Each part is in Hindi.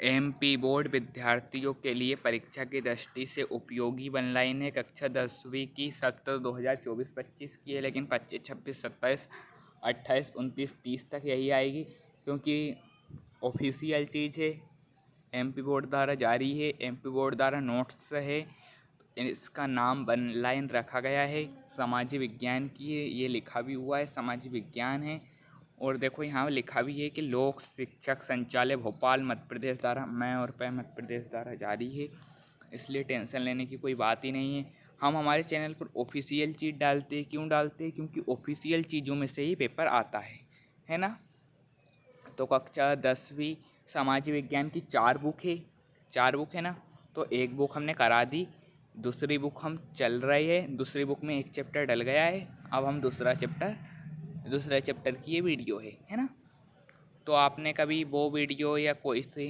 एमपी बोर्ड विद्यार्थियों के लिए परीक्षा की दृष्टि से उपयोगी ऑनलाइन है। कक्षा 10वीं की सत्र 2024-25 की है, लेकिन 25, 26, 27, 28, 29, 30 तक यही आएगी, क्योंकि ऑफिशियल चीज़ है, एमपी बोर्ड द्वारा जारी है, एमपी बोर्ड द्वारा नोट्स है। इसका नाम ऑनलाइन रखा गया है। सामाजिक विज्ञान की है, ये लिखा भी हुआ है सामाजिक विज्ञान है। और देखो यहाँ लिखा भी है कि लोक शिक्षक संचालय भोपाल मध्य प्रदेश द्वारा, मैं और पै मध्य प्रदेश द्वारा जारी है, इसलिए टेंशन लेने की कोई बात ही नहीं है। हम हमारे चैनल पर ऑफिशियल चीज़ डालते हैं। क्यों डालते हैं? क्योंकि ऑफिशियल चीज़ों में से ही पेपर आता है ना। तो कक्षा 10वीं सामाजिक विज्ञान की 4 बुक है ना। तो एक बुक हमने करा दी, दूसरी बुक हम चल रही है, दूसरी बुक में एक चैप्टर डल गया है, अब हम दूसरे चैप्टर की ये वीडियो है ना। तो आपने कभी वो वीडियो या कोई से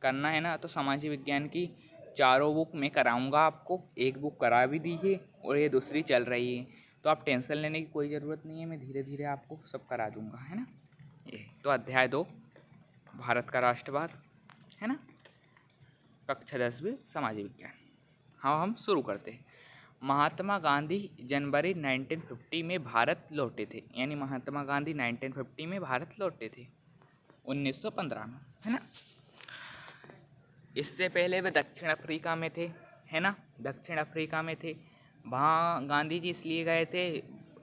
करना है ना, तो सामाजिक विज्ञान की 4 बुक मैं कराऊंगा आपको, एक बुक करा भी दी है और ये दूसरी चल रही है। तो आप टेंशन लेने की कोई ज़रूरत नहीं है, मैं धीरे धीरे आपको सब करा दूंगा, है ना। ये तो अध्याय 2 भारत का राष्ट्रवाद है ना, कक्षा 10वीं सामाजिक विज्ञान। हाँ, हम शुरू करते हैं। महात्मा गांधी जनवरी 1950 में भारत लौटे थे, यानी महात्मा गांधी 1950 में भारत लौटे थे, 1915 में, है ना। इससे पहले वे दक्षिण अफ्रीका में थे, है ना, दक्षिण अफ्रीका में थे। वहाँ गांधी जी इसलिए गए थे,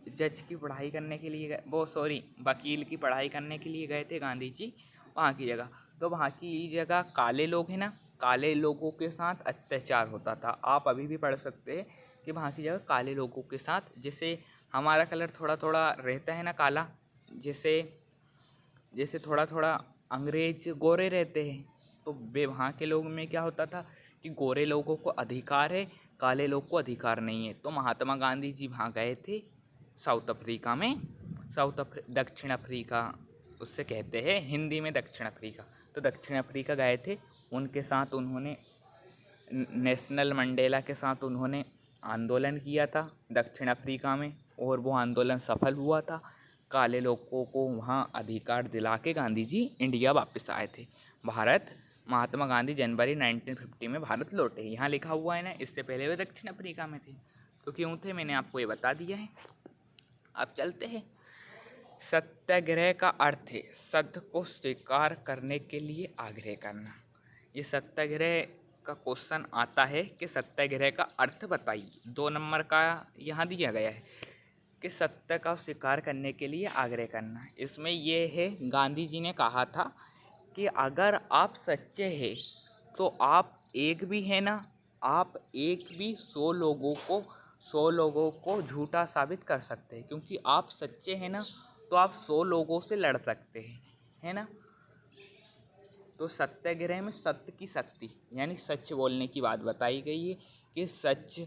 जज की पढ़ाई करने के लिए गए, वकील की पढ़ाई करने के लिए गए थे गांधी जी वहाँ की जगह। तो वहाँ की जगह काले लोग हैं ना, काले लोगों के साथ अत्याचार होता था। आप अभी भी पढ़ सकते हैं कि वहाँ की जगह काले लोगों के साथ, जैसे हमारा कलर थोड़ा थोड़ा रहता है ना काला, जैसे जैसे थोड़ा थोड़ा अंग्रेज गोरे रहते हैं, तो वे वहाँ के लोगों में क्या होता था कि गोरे लोगों को अधिकार है, काले लोग को अधिकार नहीं है। तो महात्मा गांधी जी वहाँ गए थे साउथ अफ्रीका में, दक्षिण अफ्रीका उससे कहते हैं हिंदी में दक्षिण अफ्रीका। तो दक्षिण अफ्रीका गए थे, उनके साथ उन्होंने नेशनल मंडेला के साथ उन्होंने आंदोलन किया था दक्षिण अफ्रीका में, और वो आंदोलन सफल हुआ था। काले लोगों को वहाँ अधिकार दिला के गांधी जी इंडिया वापस आए थे। भारत महात्मा गांधी जनवरी 1950 में भारत लौटे, यहाँ लिखा हुआ है ना। इससे पहले वे दक्षिण अफ्रीका में थे। तो क्यों थे मैंने आपको ये बता दिया है। अब चलते हैं। सत्याग्रह का अर्थ है सत्य को स्वीकार करने के लिए आग्रह करना। ये सत्याग्रह का क्वेश्चन आता है कि सत्याग्रह का अर्थ बताइए। 2 नंबर का यहाँ दिया गया है कि सत्य का स्वीकार करने के लिए आग्रह करना। इसमें ये है, गांधी जी ने कहा था कि अगर आप सच्चे हैं तो आप एक भी है ना, आप एक भी 100 लोगों को झूठा साबित कर सकते हैं, क्योंकि आप सच्चे हैं ना, तो आप 100 लोगों से लड़ सकते हैं, है ना। तो सत्याग्रह में सत्य की शक्ति, यानी सच बोलने की बात बताई गई है कि सच,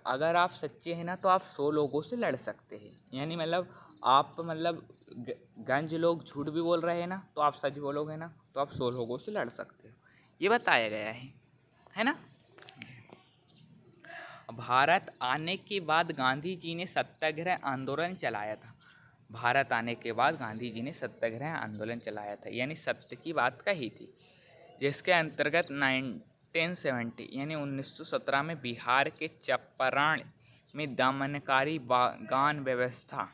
अगर आप सच्चे हैं ना तो आप 100 लोगों से लड़ सकते हैं। यानी मतलब आप गंज लोग झूठ भी बोल रहे हैं ना, तो आप सच बोलोगे ना तो आप 100 लोगों से लड़ सकते हो, ये बताया गया है ना। भारत आने के बाद गांधी जी ने सत्याग्रह आंदोलन चलाया था। भारत आने के बाद गांधी जी ने सत्याग्रह आंदोलन चलाया था, यानी सत्य की बात कही थी, जिसके अंतर्गत 1970 यानी 1917 में बिहार के चंपारण में दमनकारी बागान व्यवस्था,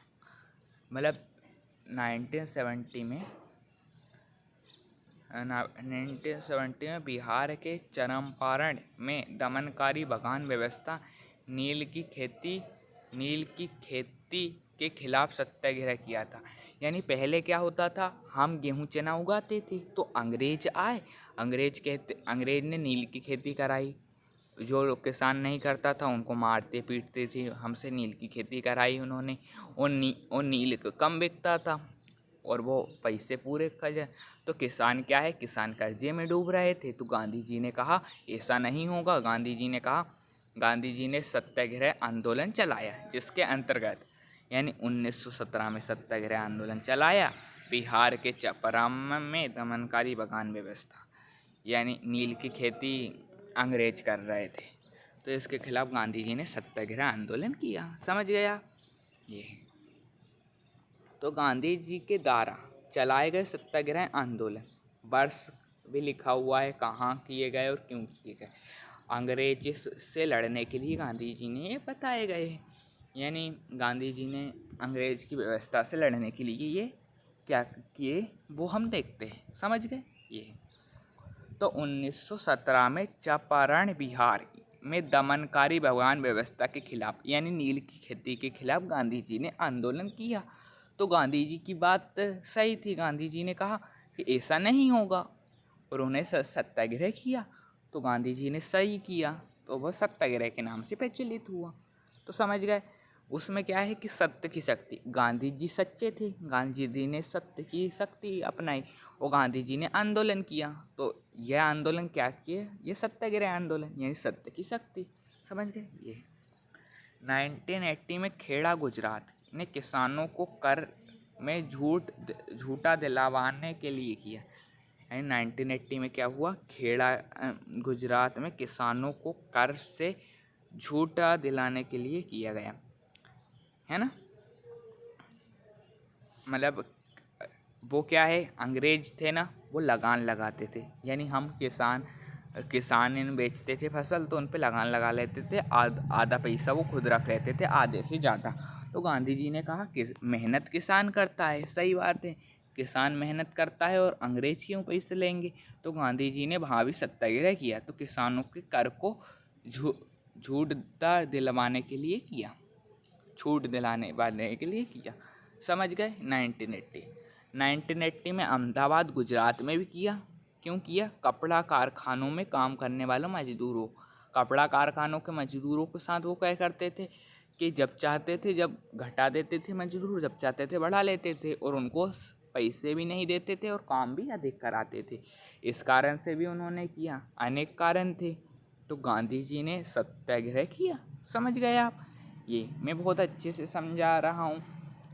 मतलब 1970 में बिहार के चंपारण में दमनकारी बागान व्यवस्था, नील की खेती के खिलाफ सत्याग्रह किया था। यानी पहले क्या होता था, हम गेहूँ चना उगाते थे तो अंग्रेज आए, अंग्रेज ने नील की खेती कराई, जो लोग किसान नहीं करता था उनको मारते पीटते थे, हमसे नील की खेती कराई उन्होंने। और नील कम बिकता था और वो पैसे पूरे कर जाए, तो किसान क्या है, किसान कर्जे में डूब रहे थे। तो गांधी जी ने कहा ऐसा नहीं होगा। गांधी जी ने सत्याग्रह आंदोलन चलाया, जिसके अंतर्गत यानी 1917 में सत्याग्रह आंदोलन चलाया। बिहार के चंपारण में दमनकारी बागान व्यवस्था, यानी नील की खेती अंग्रेज कर रहे थे, तो इसके खिलाफ गांधी जी ने सत्याग्रह आंदोलन किया। समझ गया ये। तो गांधी जी के द्वारा चलाए गए सत्याग्रह आंदोलन वर्ष भी लिखा हुआ है कहाँ किए गए और क्यों किए गए। अंग्रेज से लड़ने के लिए गांधी जी ने ये बताए गए हैं, यानी गांधी जी ने अंग्रेज की व्यवस्था से लड़ने के लिए ये क्या किए वो हम देखते हैं, समझ गए ये। तो 1917 में चंपारण बिहार में दमनकारी भगवान व्यवस्था के खिलाफ यानी नील की खेती के खिलाफ गांधी जी ने आंदोलन किया। तो गांधी जी की बात सही थी, गांधी जी ने कहा कि ऐसा नहीं होगा और उन्हें सत्याग्रह किया। तो गांधी जी ने सही किया, तो वह सत्याग्रह के नाम से प्रचलित हुआ। तो समझ गए उसमें क्या है कि सत्य की शक्ति, गांधी जी सच्चे थे, गांधी जी ने सत्य की शक्ति अपनाई और गांधी जी ने आंदोलन किया। तो यह आंदोलन क्या किए, ये सत्याग्रह आंदोलन यानी सत्य की शक्ति, समझ गए ये। 1980 में खेड़ा गुजरात ने किसानों को कर में झूठा दिलवाने के लिए किया। यानी 1980 में क्या हुआ, खेड़ा गुजरात में किसानों को कर से झूठा दिलाने के लिए किया गया, है ना। मतलब वो क्या है, अंग्रेज थे ना, वो लगान लगाते थे, यानी हम किसान इन बेचते थे फसल तो उन पे लगान लगा लेते थे, आधा पैसा वो खुद रख लेते थे, आधे से ज़्यादा। तो गांधी जी ने कहा कि मेहनत किसान करता है, सही बात है, किसान मेहनत करता है और अंग्रेज क्यों पैसे लेंगे। तो गांधी जी ने वहाँ भी सत्याग्रह किया, तो किसानों के कर को झूठता दिलवाने के लिए किया, छूट दिलाने वाले के लिए किया, समझ गए। 1980 में अहमदाबाद गुजरात में भी किया। क्यों किया, कपड़ा कारखानों में काम करने वालों मजदूरों, कपड़ा कारखानों के मजदूरों के साथ वो क्या करते थे कि जब चाहते थे जब घटा देते थे मजदूर, जब चाहते थे बढ़ा लेते थे और उनको पैसे भी नहीं देते थे और काम भी अधिक कराते थे। इस कारण से भी उन्होंने किया, अनेक कारण थे। तो गांधी जी ने सत्याग्रह किया, समझ गए आप। ये मैं बहुत अच्छे से समझा रहा हूँ,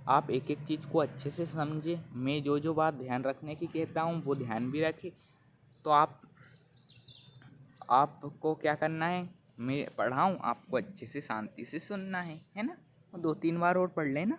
आप एक एक चीज़ को अच्छे से समझे। मैं जो जो बात ध्यान रखने की कहता हूँ वो ध्यान भी रखें। तो आपको क्या करना है, मैं पढ़ाऊँ आपको अच्छे से शांति से सुनना है ना। 2-3 बार और पढ़ लेना,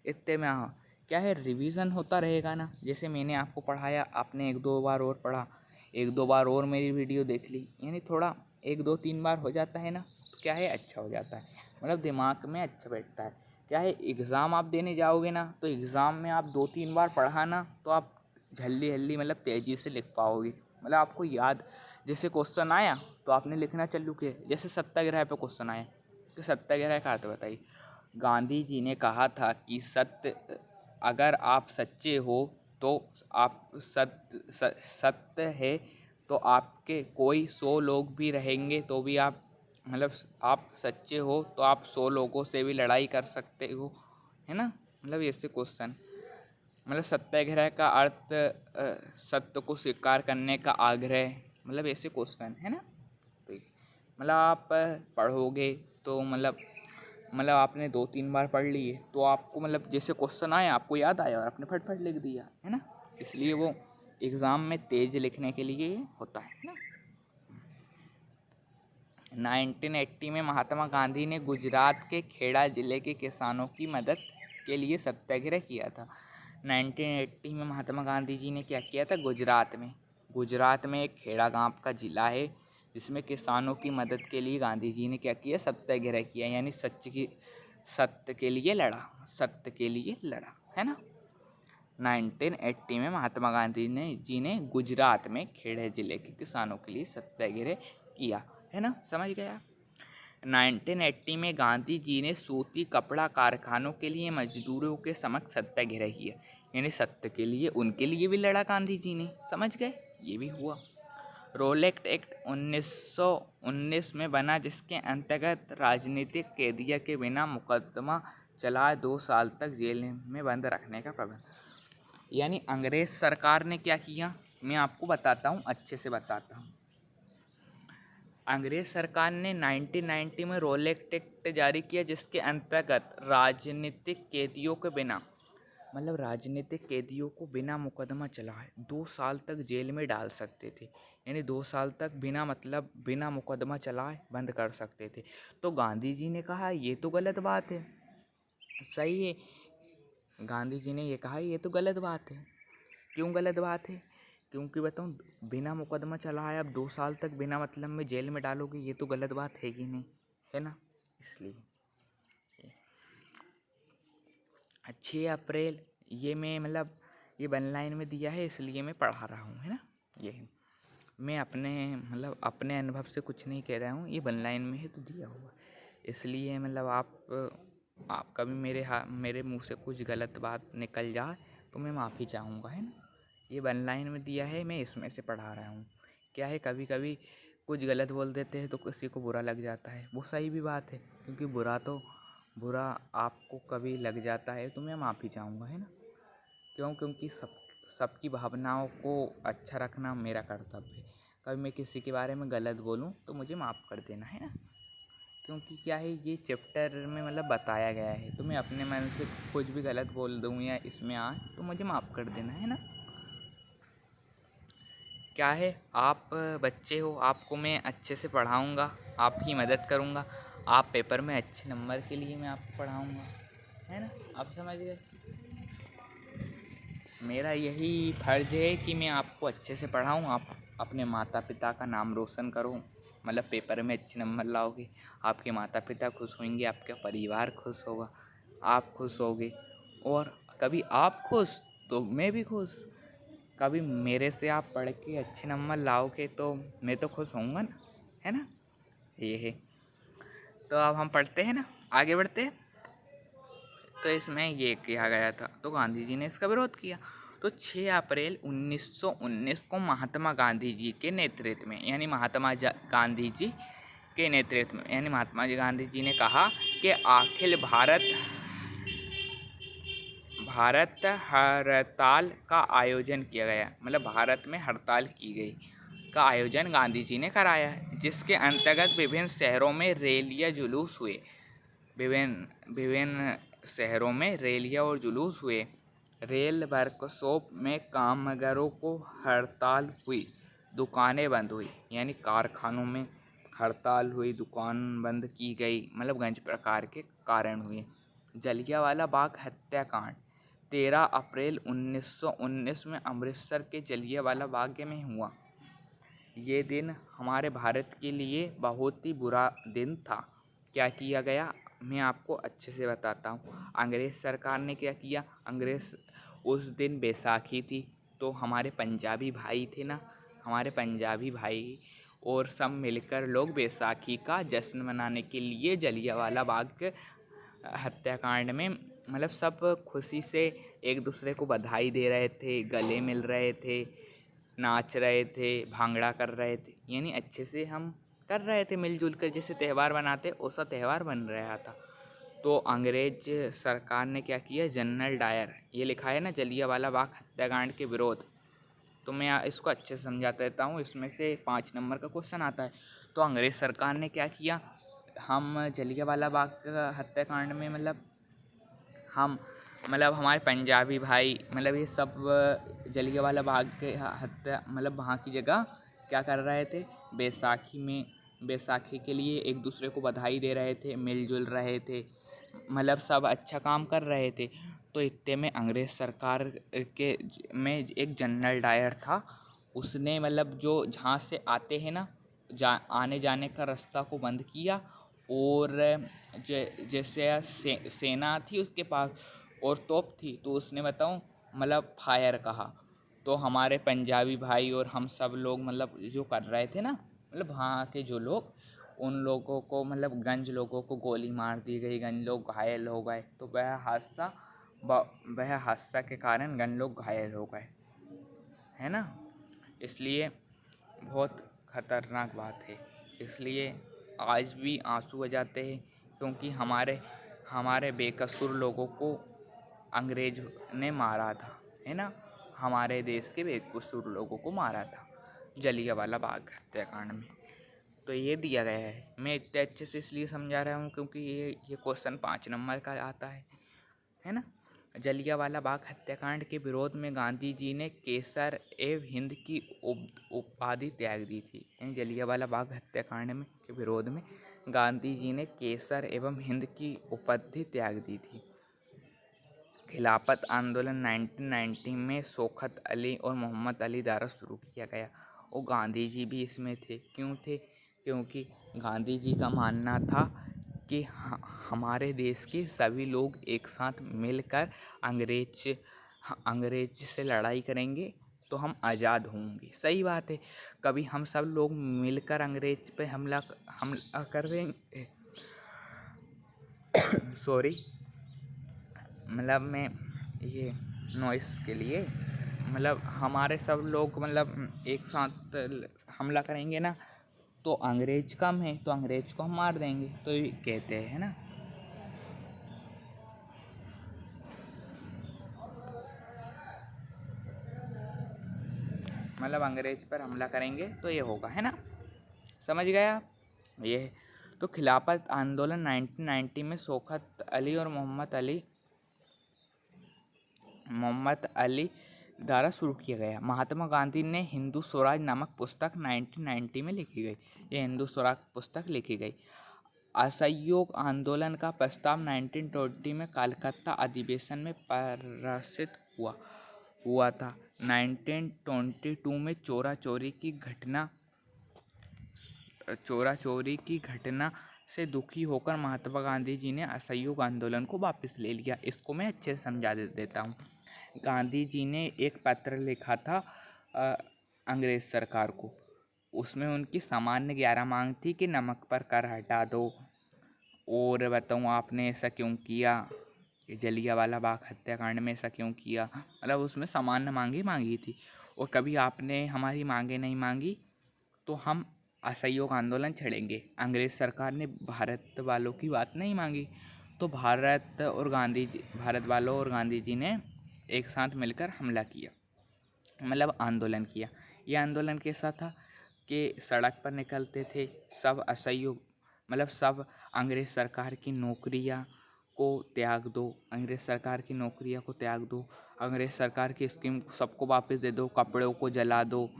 इतने में हाँ क्या है, रिवीजन होता रहेगा ना। जैसे मैंने आपको पढ़ाया, आपने 1-2 बार और पढ़ा, 1-2 बार और मेरी वीडियो देख ली, यानी थोड़ा 1-2-3 बार हो जाता है ना, तो क्या है, अच्छा हो जाता है, मतलब दिमाग में अच्छा बैठता है। क्या है, एग्ज़ाम आप देने जाओगे ना, तो एग्ज़ाम में आप 2-3 बार पढ़ा ना, तो आप जल्दी जल्दी मतलब तेज़ी से लिख पाओगे, मतलब आपको याद। जैसे क्वेश्चन आया तो आपने लिखना चालू किया, जैसे सत्याग्रह पे क्वेश्चन आया, तो सत्याग्रह का अर्थ बताइए। गांधी जी ने कहा था कि अगर आप सच्चे हो तो आप सत्य है तो आपके कोई 100 लोग भी रहेंगे तो भी आप, मतलब आप सच्चे हो तो आप 100 लोगों से भी लड़ाई कर सकते हो, है ना। मतलब ऐसे क्वेश्चन, मतलब सत्याग्रह का अर्थ सत्य को स्वीकार करने का आग्रह, मतलब ऐसे क्वेश्चन है ना। तो मतलब आप पढ़ोगे तो मतलब आपने 2-3 बार पढ़ लिए तो आपको मतलब जैसे क्वेश्चन आया आपको याद आया और आपने फटफट लिख दिया, है ना। इसलिए वो एग्ज़ाम में तेज लिखने के लिए होता है ना। 1980 में महात्मा गांधी ने गुजरात के खेड़ा जिले के किसानों की मदद के लिए सत्याग्रह किया था। 1980 में महात्मा गांधी जी ने क्या किया था, गुजरात में एक खेड़ा गांव का जिला है जिसमें किसानों की मदद के लिए गांधी जी ने क्या किया, सत्याग्रह किया, यानी सत्य के लिए लड़ा, सत्य के लिए लड़ा, है ना। 1980 में महात्मा गांधी जी ने गुजरात में खेड़े जिले के किसानों के लिए सत्याग्रह किया, है ना, समझ गया। 1980 में गांधी जी ने सूती कपड़ा कारखानों के लिए मजदूरों के समक्ष सत्याग्रह किया, यानी सत्य के लिए उनके लिए भी लड़ा गांधी जी ने, समझ गए, ये भी हुआ। रोलेक्ट एक्ट 1919 में बना जिसके अंतर्गत राजनीतिक कैदियों के बिना मुकदमा चलाए 2 साल तक जेल में बंद रखने का प्रावधान। यानी अंग्रेज सरकार ने क्या किया, मैं आपको बताता हूँ, अच्छे से बताता हूँ। अंग्रेज सरकार ने 1990 में रोलेक्ट एक्ट जारी किया जिसके अंतर्गत राजनीतिक कैदियों के बिना, मतलब राजनीतिक कैदियों को बिना मुकदमा चलाए 2 साल तक जेल में डाल सकते थे, यानी 2 साल तक बिना मुकदमा चलाए बंद कर सकते थे। तो गांधी जी ने कहा ये तो गलत बात है, सही है, गांधी जी ने ये कहा ये तो गलत बात है। क्यों गलत बात है क्योंकि बताऊँ, बिना मुकदमा चलाए अब 2 साल तक बिना मतलब में जेल में डालोगे, ये तो गलत बात है कि नहीं, है ना। इसलिए 6 अप्रैल ये मैं मतलब ये वन लाइन में दिया है, इसलिए मैं पढ़ा रहा हूँ, है ना। ये है, मैं अपने मतलब अपने अनुभव से कुछ नहीं कह रहा हूँ, ये वन लाइन में है तो दिया हुआ। इसलिए मतलब आप कभी मेरे मुंह से कुछ गलत बात निकल जाए तो मैं माफ़ी चाहूँगा, है ना। ये वन लाइन में दिया है, मैं इसमें से पढ़ा रहा हूँ। क्या है, कभी कभी कुछ गलत बोल देते हैं तो किसी को बुरा लग जाता है, वो सही भी बात है, क्योंकि बुरा आपको कभी लग जाता है तो मैं माफ़ी चाहूँगा, है ना। क्योंकि सबकी भावनाओं को अच्छा रखना मेरा कर्तव्य है। कभी मैं किसी के बारे में गलत बोलूँ तो मुझे माफ़ कर देना, है ना। क्योंकि क्या है, ये चैप्टर में मतलब बताया गया है, तो मैं अपने मन से कुछ भी गलत बोल दूँ या इसमें आए तो मुझे माफ़ कर देना, है ना। क्या है, आप बच्चे हो, आपको मैं अच्छे से पढ़ाऊँगा, आपकी मदद करूँगा, आप पेपर में अच्छे नंबर के लिए मैं आपको पढ़ाऊँगा, है ना। आप समझ गए, मेरा यही फ़र्ज़ है कि मैं आपको अच्छे से पढ़ाऊँ, आप अपने माता पिता का नाम रोशन करो, मतलब पेपर में अच्छे नंबर लाओगे, आपके माता पिता खुश होंगे, आपका परिवार खुश होगा, आप खुश होगे, और कभी आप खुश तो मैं भी खुश। कभी मेरे से आप पढ़ के अच्छे नंबर लाओगे तो मैं तो खुश होऊंगा ना, है ना। ये है, तो अब हम पढ़ते हैं ना, आगे बढ़ते हैं। तो इसमें ये किया गया था, तो गांधी जी ने इसका विरोध किया। तो 6 अप्रैल 1919 को महात्मा गांधी जी के नेतृत्व में, यानी गांधी जी के नेतृत्व में, यानी महात्मा जी गांधी जी ने कहा कि अखिल भारत हड़ताल का आयोजन किया गया, मतलब भारत में हड़ताल की गई का आयोजन गांधी जी ने कराया है, जिसके अंतर्गत विभिन्न शहरों में रैलियां जुलूस हुए, विभिन्न शहरों में रैलियां और जुलूस हुए। रेल वर्कशॉप में कामगारों को हड़ताल हुई, दुकानें बंद हुई, यानी कारखानों में हड़ताल हुई, दुकान बंद की गई, मतलब गंज प्रकार के कारण हुए। जलियांवाला बाग हत्याकांड 13 अप्रैल 1919 में अमृतसर के जलियांवाला बाग में हुआ। ये दिन हमारे भारत के लिए बहुत ही बुरा दिन था। क्या किया गया, मैं आपको अच्छे से बताता हूँ। अंग्रेज़ सरकार ने क्या किया, उस दिन बैसाखी थी, तो हमारे पंजाबी भाई थे ना, हमारे पंजाबी भाई और सब मिलकर लोग बैसाखी का जश्न मनाने के लिए जलियांवाला बाग हत्याकांड में मतलब सब खुशी से एक दूसरे को बधाई दे रहे थे, गले मिल रहे थे, नाच रहे थे, भांगड़ा कर रहे थे, यानी अच्छे से हम कर रहे थे मिलजुल कर, जैसे त्यौहार बनाते वैसा त्यौहार बन रहा था। तो अंग्रेज सरकार ने क्या किया, जनरल डायर, ये लिखा है ना जलियांवाला बाग हत्याकांड के विरोध, तो मैं इसको अच्छे से समझा देता हूँ, इसमें से 5 नंबर का क्वेश्चन आता है। तो अंग्रेज़ सरकार ने क्या किया, हम जलियांवाला बाग हत्याकांड में हम हमारे पंजाबी भाई ये सब जलियांवाला बाग के हत्या वहाँ की जगह क्या कर रहे थे, बैसाखी के लिए एक दूसरे को बधाई दे रहे थे, मिलजुल रहे थे, सब अच्छा काम कर रहे थे। तो इतने में अंग्रेज़ सरकार के में एक जनरल डायर था, उसने जो जहाँ से आते हैं ना, आने जाने का रास्ता को बंद किया, और जैसे सेना थी उसके पास और तोप थी, तो उसने बताऊँ फायर कहा। तो हमारे पंजाबी भाई और हम सब लोग जो कर रहे थे ना, वहाँ के जो लोग, उन लोगों को गंज लोगों को गोली मार दी गई, गंज लोग घायल हो गए। तो वह हादसा के कारण गंज लोग घायल हो गए, है ना। इसलिए बहुत ख़तरनाक बात है, इसलिए आज भी आंसू आ जाते हैं, क्योंकि हमारे बेकसूर लोगों को अंग्रेज ने मारा था, है ना। हमारे देश के बेकसूर लोगों को मारा था जलियांवाला बाग हत्याकांड में। तो ये दिया गया है, मैं इतने अच्छे से इसलिए समझा रहा हूँ क्योंकि ये क्वेश्चन 5 नंबर का आता है ना। जलियांवाला बाग हत्याकांड के विरोध में गांधी जी ने केसर एवं हिंद की उपाधि त्याग दी थी, यानी जलियांवाला बाग हत्याकांड में के विरोध में गांधी जी ने केसर एवं हिंद की उपाधि त्याग दी थी। खिलाफत आंदोलन 1990 में शौकत अली और मोहम्मद अली द्वारा शुरू किया गया और गांधी जी भी इसमें थे। क्यों थे? क्योंकि गांधी जी का मानना था कि हमारे देश के सभी लोग एक साथ मिलकर अंग्रेज से लड़ाई करेंगे तो हम आज़ाद होंगे। सही बात है। कभी हम सब लोग मिलकर अंग्रेज पे हमला कर देंगे। सॉरी, मतलब मैं ये नॉइस के लिए, मतलब हमारे सब लोग मतलब एक साथ हमला करेंगे ना तो अंग्रेज कम है तो अंग्रेज को हम मार देंगे, तो ये कहते हैं ना। मतलब अंग्रेज पर हमला करेंगे तो ये होगा, है ना। समझ गए आप? ये है। तो खिलाफत आंदोलन 1990 में शौकत अली और मोहम्मद अली द्वारा शुरू किया गया। महात्मा गांधी ने हिंदू स्वराज नामक पुस्तक 1990 में लिखी गई। ये हिंदू स्वराज पुस्तक लिखी गई। असहयोग आंदोलन का प्रस्ताव 1920 में कलकत्ता अधिवेशन में प्रकाशित हुआ था। 1922 में चोरी की घटना से दुखी होकर महात्मा गांधी जी ने असहयोग आंदोलन को वापस ले लिया। इसको मैं अच्छे से समझा देता हूँ। गांधी जी ने एक पत्र लिखा था अंग्रेज सरकार को। उसमें उनकी सामान्य 11 मांग थी कि नमक पर कर हटा दो, और बताऊँ आपने ऐसा क्यों किया, कि जलियांवाला बाग हत्याकांड में ऐसा क्यों किया। मतलब उसमें सामान्य मांगी मांगी थी। और कभी आपने हमारी मांगे नहीं मांगी तो हम असहयोग आंदोलन छेड़ेंगे। अंग्रेज सरकार ने भारत वालों की बात नहीं मांगी तो भारत वालों और गांधी जी ने एक साथ मिलकर हमला किया, मतलब आंदोलन किया। ये आंदोलन कैसा था कि सड़क पर निकलते थे सब असहयोग, मतलब सब अंग्रेज़ सरकार की नौकरियां को त्याग दो, अंग्रेज़ सरकार की नौकरियां को त्याग दो, अंग्रेज़ सरकार की स्कीम सबको वापस दे दो, कपड़ों को जला दो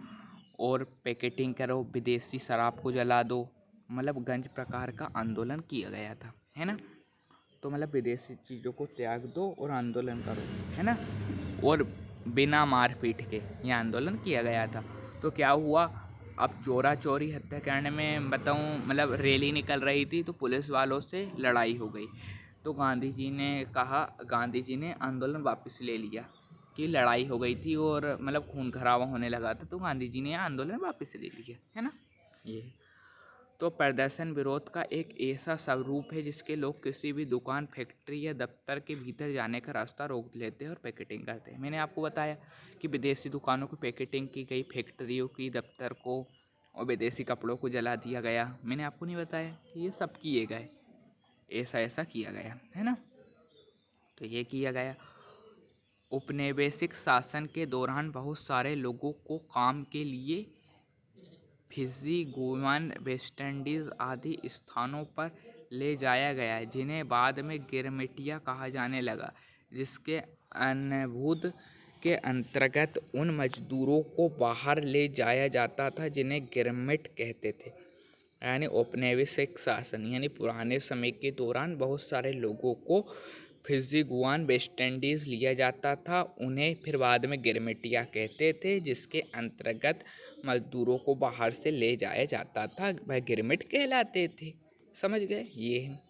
और पैकेटिंग करो, विदेशी शराब को जला दो। मतलब गंज प्रकार का आंदोलन किया गया था, है ना। तो मतलब विदेशी चीज़ों को त्याग दो और आंदोलन करो, है ना। और बिना मारपीट के ये आंदोलन किया गया था। तो क्या हुआ, अब चोरा चोरी हत्याकांड में बताऊँ, मतलब रैली निकल रही थी तो पुलिस वालों से लड़ाई हो गई। तो गांधी जी ने आंदोलन वापस ले लिया कि लड़ाई हो गई थी और मतलब खून खराबा होने लगा था, तो गांधी जी ने आंदोलन वापस ले लिया, है ना। ये तो प्रदर्शन विरोध का एक ऐसा स्वरूप है जिसके लोग किसी भी दुकान, फैक्ट्री या दफ्तर के भीतर जाने का रास्ता रोक लेते हैं और पैकेटिंग करते हैं। मैंने आपको बताया कि विदेशी दुकानों की पैकेटिंग की गई, फैक्ट्रियों की, दफ्तर को और विदेशी कपड़ों को जला दिया गया। मैंने आपको नहीं बताया कि ये सब किए गए, ऐसा किया गया, है ना। तो ये किया गया। औपनिवेशिक शासन के दौरान बहुत सारे लोगों को काम के लिए फिजी, गुयाना, वेस्टइंडीज़ आदि स्थानों पर ले जाया गया, जिन्हें बाद में गिरमिटिया कहा जाने लगा, जिसके अनुबंध के अंतर्गत उन मजदूरों को बाहर ले जाया जाता था जिन्हें गिरमिट कहते थे। यानी औपनिवेशिक शासन यानी पुराने समय के दौरान बहुत सारे लोगों को फिजी, गुयाना, वेस्टइंडीज़ लिया जाता था, उन्हें फिर बाद में गिरमिटिया कहते थे, जिसके अंतर्गत मजदूरों को बाहर से ले जाया जाता था, वह गिरमिट कहलाते थे। समझ गए? ये है।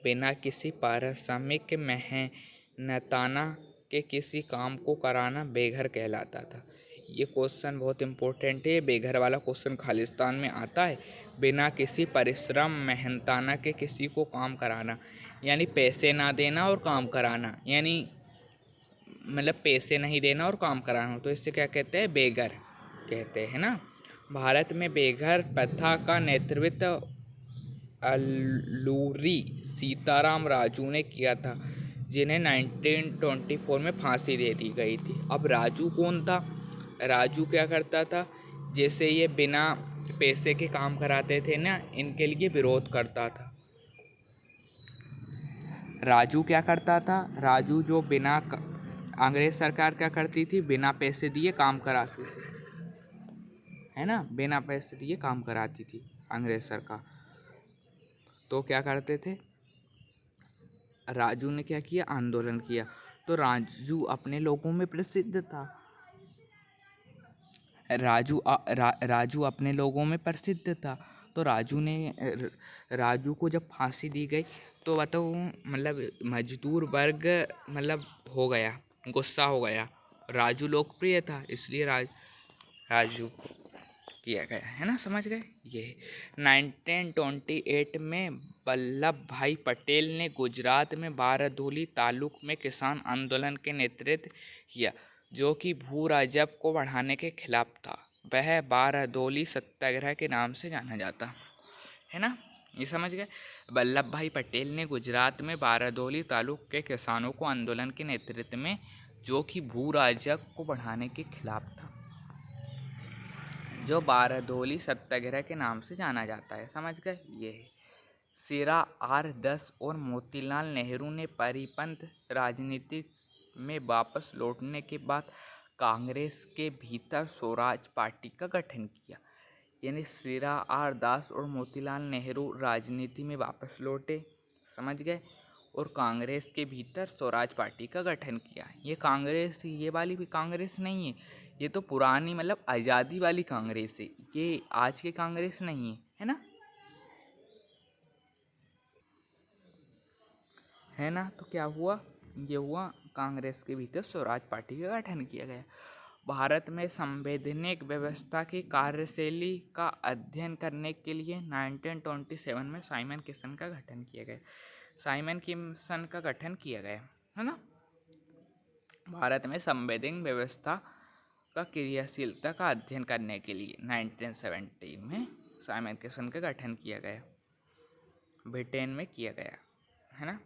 बिना किसी पारिश्रमिक मेहनताना के किसी काम को कराना बेघर कहलाता था। ये क्वेश्चन बहुत इम्पोर्टेंट है। बेघर वाला क्वेश्चन खालिस्तान में आता है। बिना किसी परिश्रम मेहनताना के किसी को काम कराना, यानी पैसे ना देना और काम कराना, यानी मतलब पैसे नहीं देना और काम कराना, तो इससे क्या कहते हैं? बेघर कहते हैं ना। भारत में बेघर प्रथा का नेतृत्व अल्लूरी सीताराम राजू ने किया था, जिन्हें 1924 में फांसी दे दी गई थी। अब राजू कौन था? राजू क्या करता था, जैसे ये बिना पैसे के काम कराते थे ना, इनके लिए विरोध करता था। राजू क्या करता था? राजू जो अंग्रेज सरकार क्या करती थी, बिना पैसे दिए काम कराती थी, है ना। बिना पैसे दिए काम कराती थी अंग्रेज सरकार। तो क्या करते थे, राजू ने क्या किया, आंदोलन किया। तो राजू अपने लोगों में प्रसिद्ध था। राजू अपने लोगों में प्रसिद्ध था। तो राजू को जब फांसी दी गई तो बताओ, मतलब मजदूर वर्ग मतलब हो गया, गुस्सा हो गया। राजू लोकप्रिय था, इसलिए राजू किया गया, है ना, समझ गए। ये 1928 में वल्लभ भाई पटेल ने गुजरात में बारडोली तालुक में किसान आंदोलन के नेतृत्व किया, जो कि भू राजस्व को बढ़ाने के खिलाफ था। वह बारडोली सत्याग्रह के नाम से जाना जाता है ना, ये समझ गए। वल्लभ भाई पटेल ने गुजरात में बारडोली तालुक के किसानों को आंदोलन के नेतृत्व में, जो कि भू राजस्व को बढ़ाने के खिलाफ था, जो बारडोली सत्याग्रह के नाम से जाना जाता है, समझ गए। ये सिरा आर दास और मोतीलाल नेहरू ने परिपंथ राजनीति में वापस लौटने के बाद कांग्रेस के भीतर स्वराज पार्टी का गठन किया। यानी सिरा आर दास और मोतीलाल नेहरू राजनीति में वापस लौटे, समझ गए, और कांग्रेस के भीतर स्वराज पार्टी का गठन किया। ये कांग्रेस, ये वाली भी कांग्रेस नहीं है, ये तो पुरानी मतलब आज़ादी वाली कांग्रेस है, ये आज के कांग्रेस नहीं है ना, है ना। तो क्या हुआ, ये हुआ कांग्रेस के भीतर स्वराज पार्टी का गठन किया गया। भारत में संवैधानिक व्यवस्था की कार्यशैली का अध्ययन करने के लिए 1927 में साइमन कमीशन का गठन किया गया। साइमन कमीशन का गठन किया गया, है ना। भारत में संवैधानिक व्यवस्था का क्रियाशीलता का अध्ययन करने के लिए 1970 में साइमन कमीशन का गठन किया गया, ब्रिटेन में किया गया, है ना।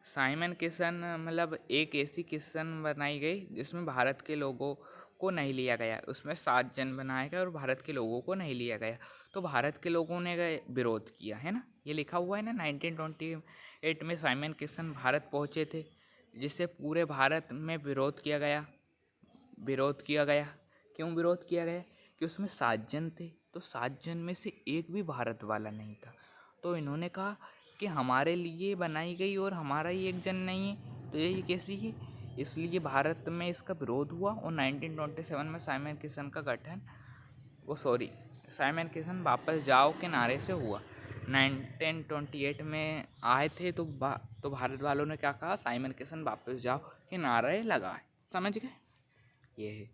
साइमन कमीशन मतलब एक ऐसी कमीशन बनाई गई जिसमें भारत के लोगों को नहीं लिया गया, उसमें 7 जन बनाए गए और भारत के लोगों को नहीं लिया गया। तो भारत के लोगों ने विरोध किया, है ना, ये लिखा हुआ है ना। 1928 में साइमन कमीशन भारत पहुंचे थे, जिससे पूरे भारत में विरोध किया गया। क्यों विरोध किया गया, कि उसमें 7 जन थे, तो 7 जन में से एक भी भारत वाला नहीं था। तो इन्होंने कहा कि हमारे लिए बनाई गई और हमारा ही एक जन नहीं है, तो ये कैसी है, इसलिए भारत में इसका विरोध हुआ। और 1927 में साइमन कमीशन का गठन, साइमन कमीशन वापस जाओ के नारे से हुआ। 1928 में आए थे तो भारत वालों ने क्या कहा, साइमन कमीशन वापस जाओ के नारे लगाए, समझ गए। ये है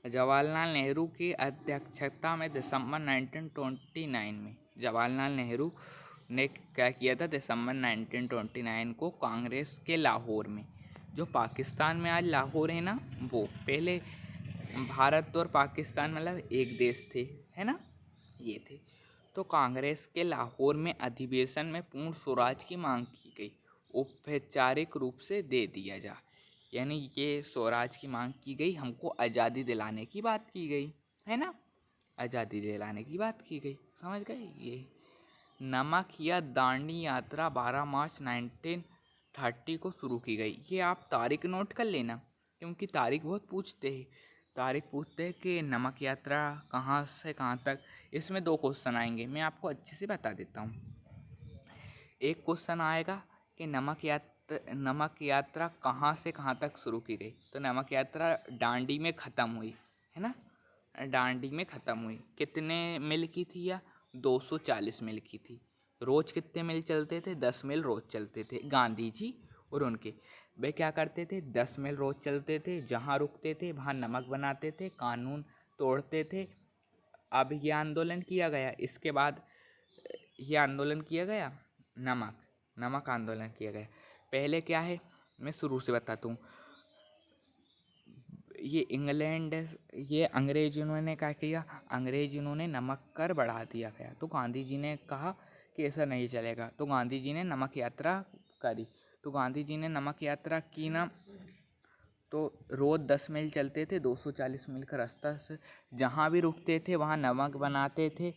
जवाहरलाल नेहरू की अध्यक्षता में दिसंबर 1929 में जवाहरलाल नेहरू ने क्या किया था, दिसंबर 1929 को कांग्रेस के लाहौर में, जो पाकिस्तान में आज लाहौर है ना, वो पहले भारत और पाकिस्तान मतलब एक देश थे, है ना, ये थे। तो कांग्रेस के लाहौर में अधिवेशन में पूर्ण स्वराज की मांग की गई, औपचारिक रूप से दे दिया जा, यानी ये स्वराज की मांग की गई, हमको आज़ादी दिलाने की बात की गई, है ना, आज़ादी दिलाने की बात की गई, समझ गए। ये नमक या दांडी यात्रा 12 मार्च 1930 को शुरू की गई। ये आप तारीख नोट कर लेना, क्योंकि तारीख बहुत पूछते हैं। तारीख पूछते हैं कि नमक यात्रा कहाँ से कहाँ तक। इसमें 2 क्वेश्चन आएंगे, मैं आपको अच्छे से बता देता हूँ। एक क्वेश्चन आएगा कि नमक यात्रा कहाँ से कहाँ तक शुरू की गई, तो नमक यात्रा दांडी में ख़त्म हुई, है ना, दांडी में ख़त्म हुई। कितने मील की थी, या 240 मील की थी। रोज़ कितने मील चलते थे, 10 मील रोज़ चलते थे गांधी जी और उनके। वे क्या करते थे, 10 मील रोज़ चलते थे, जहाँ रुकते थे वहाँ नमक बनाते थे, कानून तोड़ते थे। अब ये आंदोलन किया गया, इसके बाद ये आंदोलन किया गया, नमक आंदोलन किया गया। पहले क्या है, मैं शुरू से बताता हूँ। ये अंग्रेजों ने क्या किया, अंग्रेजों ने नमक कर बढ़ा दिया गया। तो गांधी जी ने कहा कि ऐसा नहीं चलेगा, तो गांधी जी ने नमक यात्रा करी। तो गांधी जी ने नमक यात्रा की ना, तो रोज़ 10 मील चलते थे, 240 मील का रास्ता से जहाँ भी रुकते थे वहाँ नमक बनाते थे।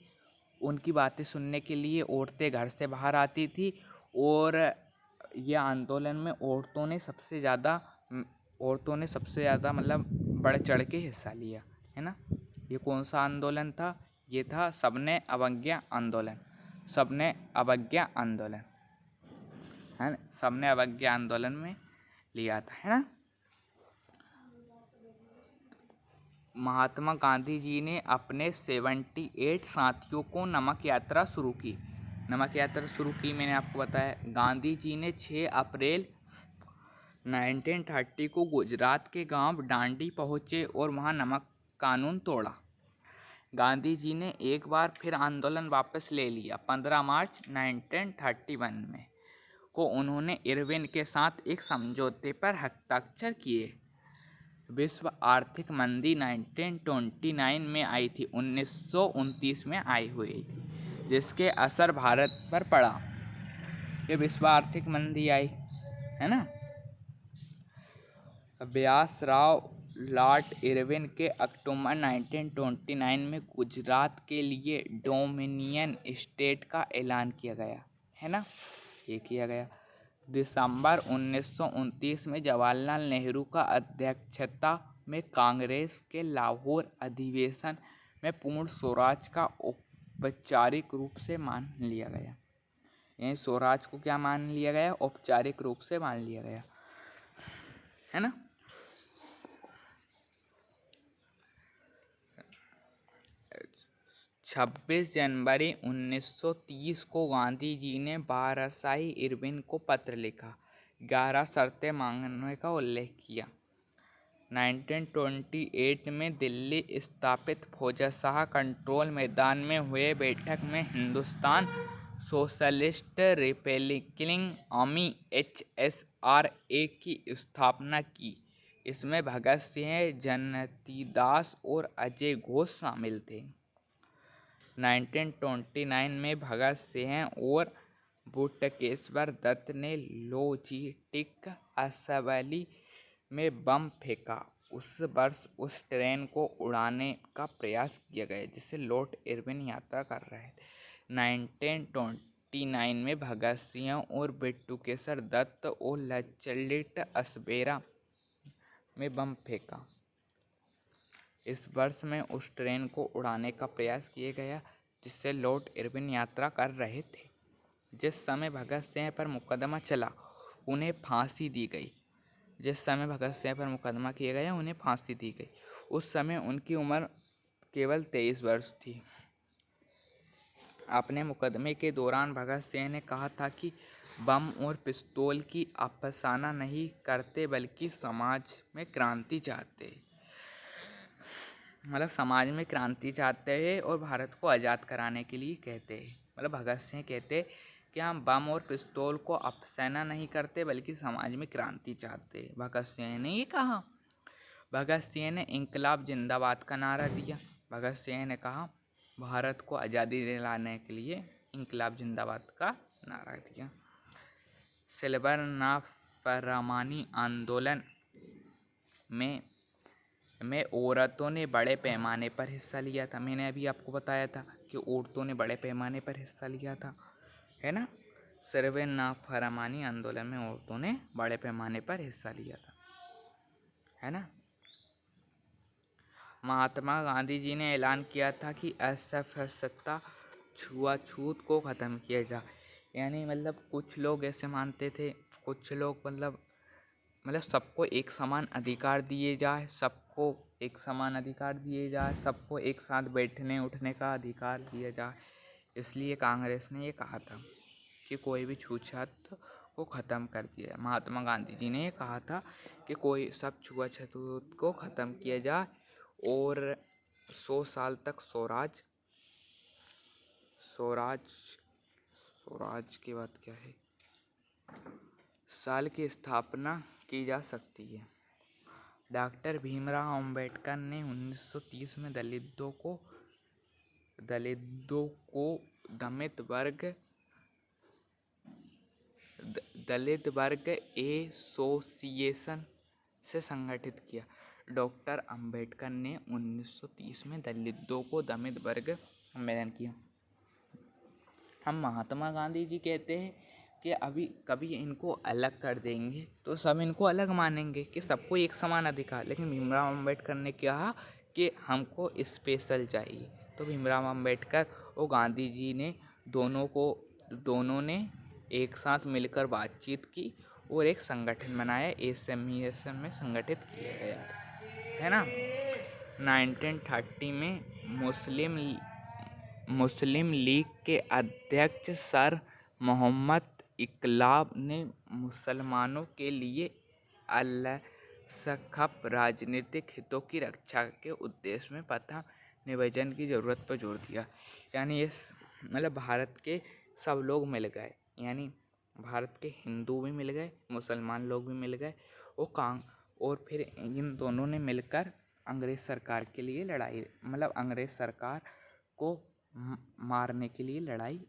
उनकी बातें सुनने के लिए औरतें घर से बाहर आती थी, और ये आंदोलन में औरतों ने सबसे ज़्यादा मतलब बढ़ चढ़ के हिस्सा लिया, है ना। ये कौन सा आंदोलन था, ये था सबने अवज्ञा आंदोलन। सबने अवज्ञा आंदोलन, है ना, सबने अवज्ञा आंदोलन में लिया था, है ना। महात्मा गांधी जी ने अपने 78 साथियों को नमक यात्रा शुरू की। नमक यात्रा शुरू की मैंने आपको बताया। गांधी जी ने 6 अप्रैल 1930 को गुजरात के गांव डांडी पहुंचे और वहां नमक कानून तोड़ा। गांधी जी ने एक बार फिर आंदोलन वापस ले लिया। 15 मार्च 1931 में को उन्होंने इरविन के साथ एक समझौते पर हस्ताक्षर किए। विश्व आर्थिक मंदी 1929 में आई थी, 1929 में आई हुई थी, जिसके असर भारत पर पड़ा। ये विश्व आर्थिक मंदी आई, है ना। व्यासराव लॉर्ड इरविन के अक्टूबर 1929 में गुजरात के लिए डोमिनियन स्टेट का ऐलान किया गया, है ना, ये किया गया। दिसंबर 1929 में जवाहरलाल नेहरू का अध्यक्षता में कांग्रेस के लाहौर अधिवेशन में पूर्ण स्वराज का औपचारिक रूप से मान लिया गया। यानी स्वराज को क्या मान लिया गया? औपचारिक रूप से मान लिया गया, है ना। 26 जनवरी 1930 को गांधी जी ने बारासाही इरविन को पत्र लिखा, 11 शर्तें मांगने का उल्लेख किया। 1928 में दिल्ली स्थित फौजशाह कंट्रोल मैदान में हुए बैठक में Hindustan socialist Republican army HSRA की स्थापना की। इसमें भगत सिंह, जनतीदास और अजय घोष शामिल थे। 1929 में भगत सिंह और बटुकेश्वर दत्त ने लॉजिस्टिक असेंबली में बम फेंका। उस वर्ष उस ट्रेन को उड़ाने का प्रयास किया गया जिससे लॉर्ड इरविन यात्रा कर रहे थे। 1929 में भगत सिंह और बटुकेश्वर दत्त और लॉजिस्टिक असेंबली में बम फेंका। इस वर्ष में उस ट्रेन को उड़ाने का प्रयास किया गया जिससे लॉर्ड इरविन यात्रा कर रहे थे। जिस समय भगत सिंह पर मुकदमा चला उन्हें फांसी दी गई। जिस समय भगत सिंह पर मुकदमा किया गया उन्हें फांसी दी गई। उस समय उनकी उम्र केवल 23 वर्ष थी। अपने मुकदमे के दौरान भगत सिंह ने कहा था कि बम और पिस्तौल की अफसाना नहीं करते बल्कि समाज में क्रांति चाहते, मतलब समाज में क्रांति चाहते हैं और भारत को आज़ाद कराने के लिए कहते हैं। मतलब भगत सिंह कहते कि हम बम और पिस्तौल को अफसाना नहीं करते बल्कि समाज में क्रांति चाहते हैं। भगत सिंह ने ये कहा। भगत सिंह ने इंकलाब जिंदाबाद का नारा दिया। भगत सिंह ने कहा भारत को आज़ादी दिलाने के लिए इंकलाब जिंदाबाद का नारा दिया। सिल्वर ना फरमानी आंदोलन में औरतों ने बड़े पैमाने पर हिस्सा लिया था। मैंने अभी आपको बताया था कि औरतों ने बड़े पैमाने पर हिस्सा लिया था, है ना। सिल्वर ना फरमानी आंदोलन में औरतों ने बड़े पैमाने पर हिस्सा लिया था, है ना। महात्मा गांधी जी ने ऐलान किया था कि अस्पृश्यता, छुआछूत को ख़त्म किया जाए। यानी मतलब कुछ लोग ऐसे मानते थे, कुछ लोग मतलब सबको एक समान अधिकार दिए जाए, सबको एक समान अधिकार दिए जाए, सबको एक साथ बैठने उठने का अधिकार दिया जाए। इसलिए कांग्रेस ने ये कहा था कि कोई भी छूछात को ख़त्म कर दिया। महात्मा गांधी जी ने ये कहा था कि कोई सब छुआछूत को ख़त्म किया जाए और 100 साल तक स्वराज के बाद क्या है, साल की स्थापना की जा सकती है। डॉक्टर भीमराव अंबेडकर ने 1930 में दलितों को दलित वर्ग एसोसिएशन से संगठित किया। डॉक्टर अंबेडकर ने 1930 में दलितों को दलित वर्ग सम्मेलन किया। हम महात्मा गांधी जी कहते हैं कि अभी कभी इनको अलग कर देंगे तो सब इनको अलग मानेंगे कि सबको एक समान अधिकार, लेकिन भीमराव अंबेडकर ने कहा कि हमको स्पेशल चाहिए। तो भीमराव अंबेडकर और गांधी जी ने दोनों ने एक साथ मिलकर बातचीत की और एक संगठन बनाया, एसएमईएसएम में संगठित किया गया था, है ना। 1930 में मुस्लिम लीग के अध्यक्ष सर मोहम्मद इकबाल ने मुसलमानों के लिए अलसख्त राजनीतिक हितों की रक्षा के उद्देश्य में प्रथा निषेध की ज़रूरत पर जोर दिया। यानी ये मतलब भारत के सब लोग मिल गए, यानी भारत के हिंदू भी मिल गए, मुसलमान लोग भी मिल गए और फिर इन दोनों ने मिलकर अंग्रेज़ सरकार के लिए लड़ाई, मतलब अंग्रेज़ सरकार को मारने के लिए लड़ाई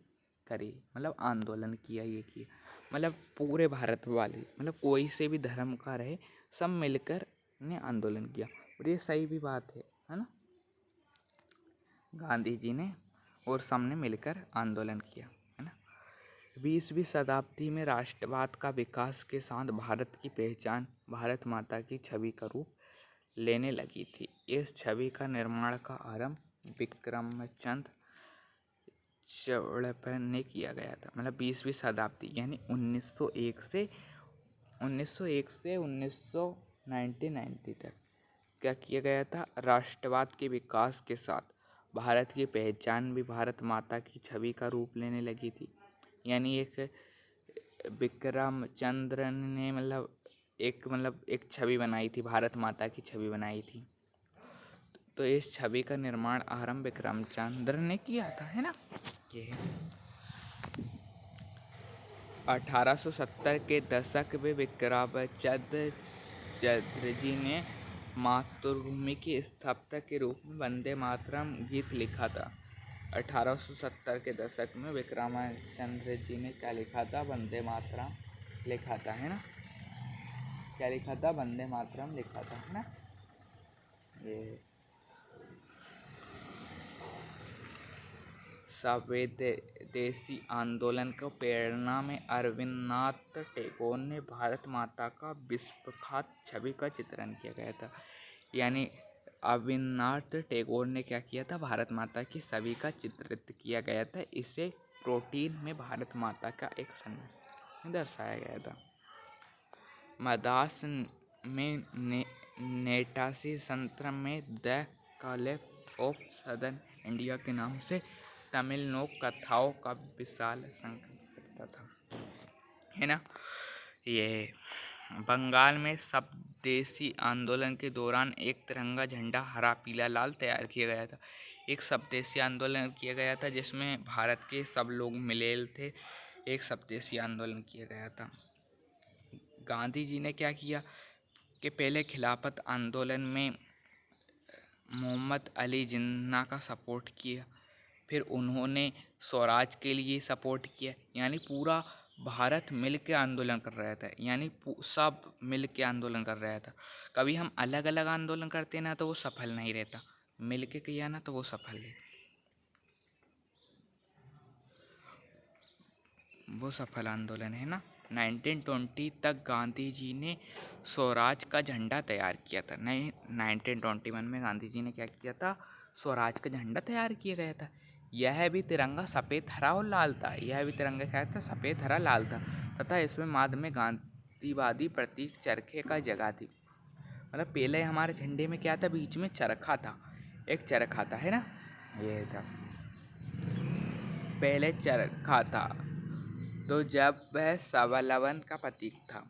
करी, मतलब आंदोलन किया, ये किया, मतलब पूरे भारत वाले, मतलब कोई से भी धर्म का रहे, सब मिलकर ने आंदोलन किया। और ये सही भी बात है ना। गांधी जी ने और सबने मिलकर आंदोलन किया, है ना। 20वीं शताब्दी में राष्ट्रवाद का विकास के साथ भारत की पहचान भारत माता की छवि का रूप लेने लगी थी। इस छवि का निर्माण का आरंभ विक्रमचंद्र चौड़ापन ने किया गया था, मतलब 20वीं शताब्दी यानी 1901 से 1990 तक क्या किया गया था। राष्ट्रवाद के विकास के साथ भारत की पहचान भी भारत माता की छवि का रूप लेने लगी थी। यानी एक विक्रमचंद्र ने मतलब एक छवि बनाई थी, भारत माता की छवि बनाई थी। तो इस छवि का निर्माण आरंभ विक्रमचंद्र ने किया था, है ना। ये 1870 के दशक में विक्रमचंद्र जी ने मातृभूमि की स्थापना के रूप में वंदे मातरम गीत लिखा था। 1870 के दशक में विक्रमचंद्र जी ने क्या लिखा था, वंदे मातरम लिखा था, है ना। क्या लिखा था, वंदे मातरम लिखा था, है ना। ये स्वदेशी आंदोलन को प्रेरणा में रवींद्रनाथ टैगोर ने भारत माता का विश्वविख्यात छवि का चित्रण किया गया था। यानी रवींद्रनाथ टैगोर ने क्या किया था, भारत माता की छवि का चित्रित किया गया था। इसे प्रोटीन में भारत माता का एक संदेश दर्शाया गया था। मद्रास में नेताजी संत्र में the college of southern India के नाम से तमिल लोक कथाओं का विशाल संकलन करता था, है ना। ये बंगाल में स्वदेशी आंदोलन के दौरान एक तिरंगा झंडा हरा पीला लाल तैयार किया गया था। एक स्वदेशी आंदोलन किया गया था जिसमें भारत के सब लोग मिले थे। एक स्वदेशी आंदोलन किया गया था। गांधी जी ने क्या किया कि पहले खिलाफत आंदोलन में मोहम्मद अली जिन्ना का सपोर्ट किया, फिर उन्होंने स्वराज के लिए सपोर्ट किया। यानी पूरा भारत मिल के आंदोलन कर रहा था, यानी सब मिल के आंदोलन कर रहा था। कभी हम अलग अलग आंदोलन करते ना तो वो सफल नहीं रहता, मिल के किया ना तो वो सफल है, वो सफल आंदोलन है ना। 1920 तक गांधी जी ने स्वराज का झंडा तैयार किया था। नहीं, 1921 में गांधी जी ने क्या किया था, स्वराज का झंडा तैयार किया गया था। यह भी तिरंगा सफ़ेद हरा और लाल था। यह भी तिरंगा क्या था, सफ़ेद हरा लाल था तथा इसमें मध्य में गांधीवादी प्रतीक चरखे का जगह थी। मतलब पहले हमारे झंडे में क्या था, बीच में चरखा था, एक चरखा था, है ना। ये था, पहले चरखा था, तो जब वह स्वावलंबन का प्रतीक था,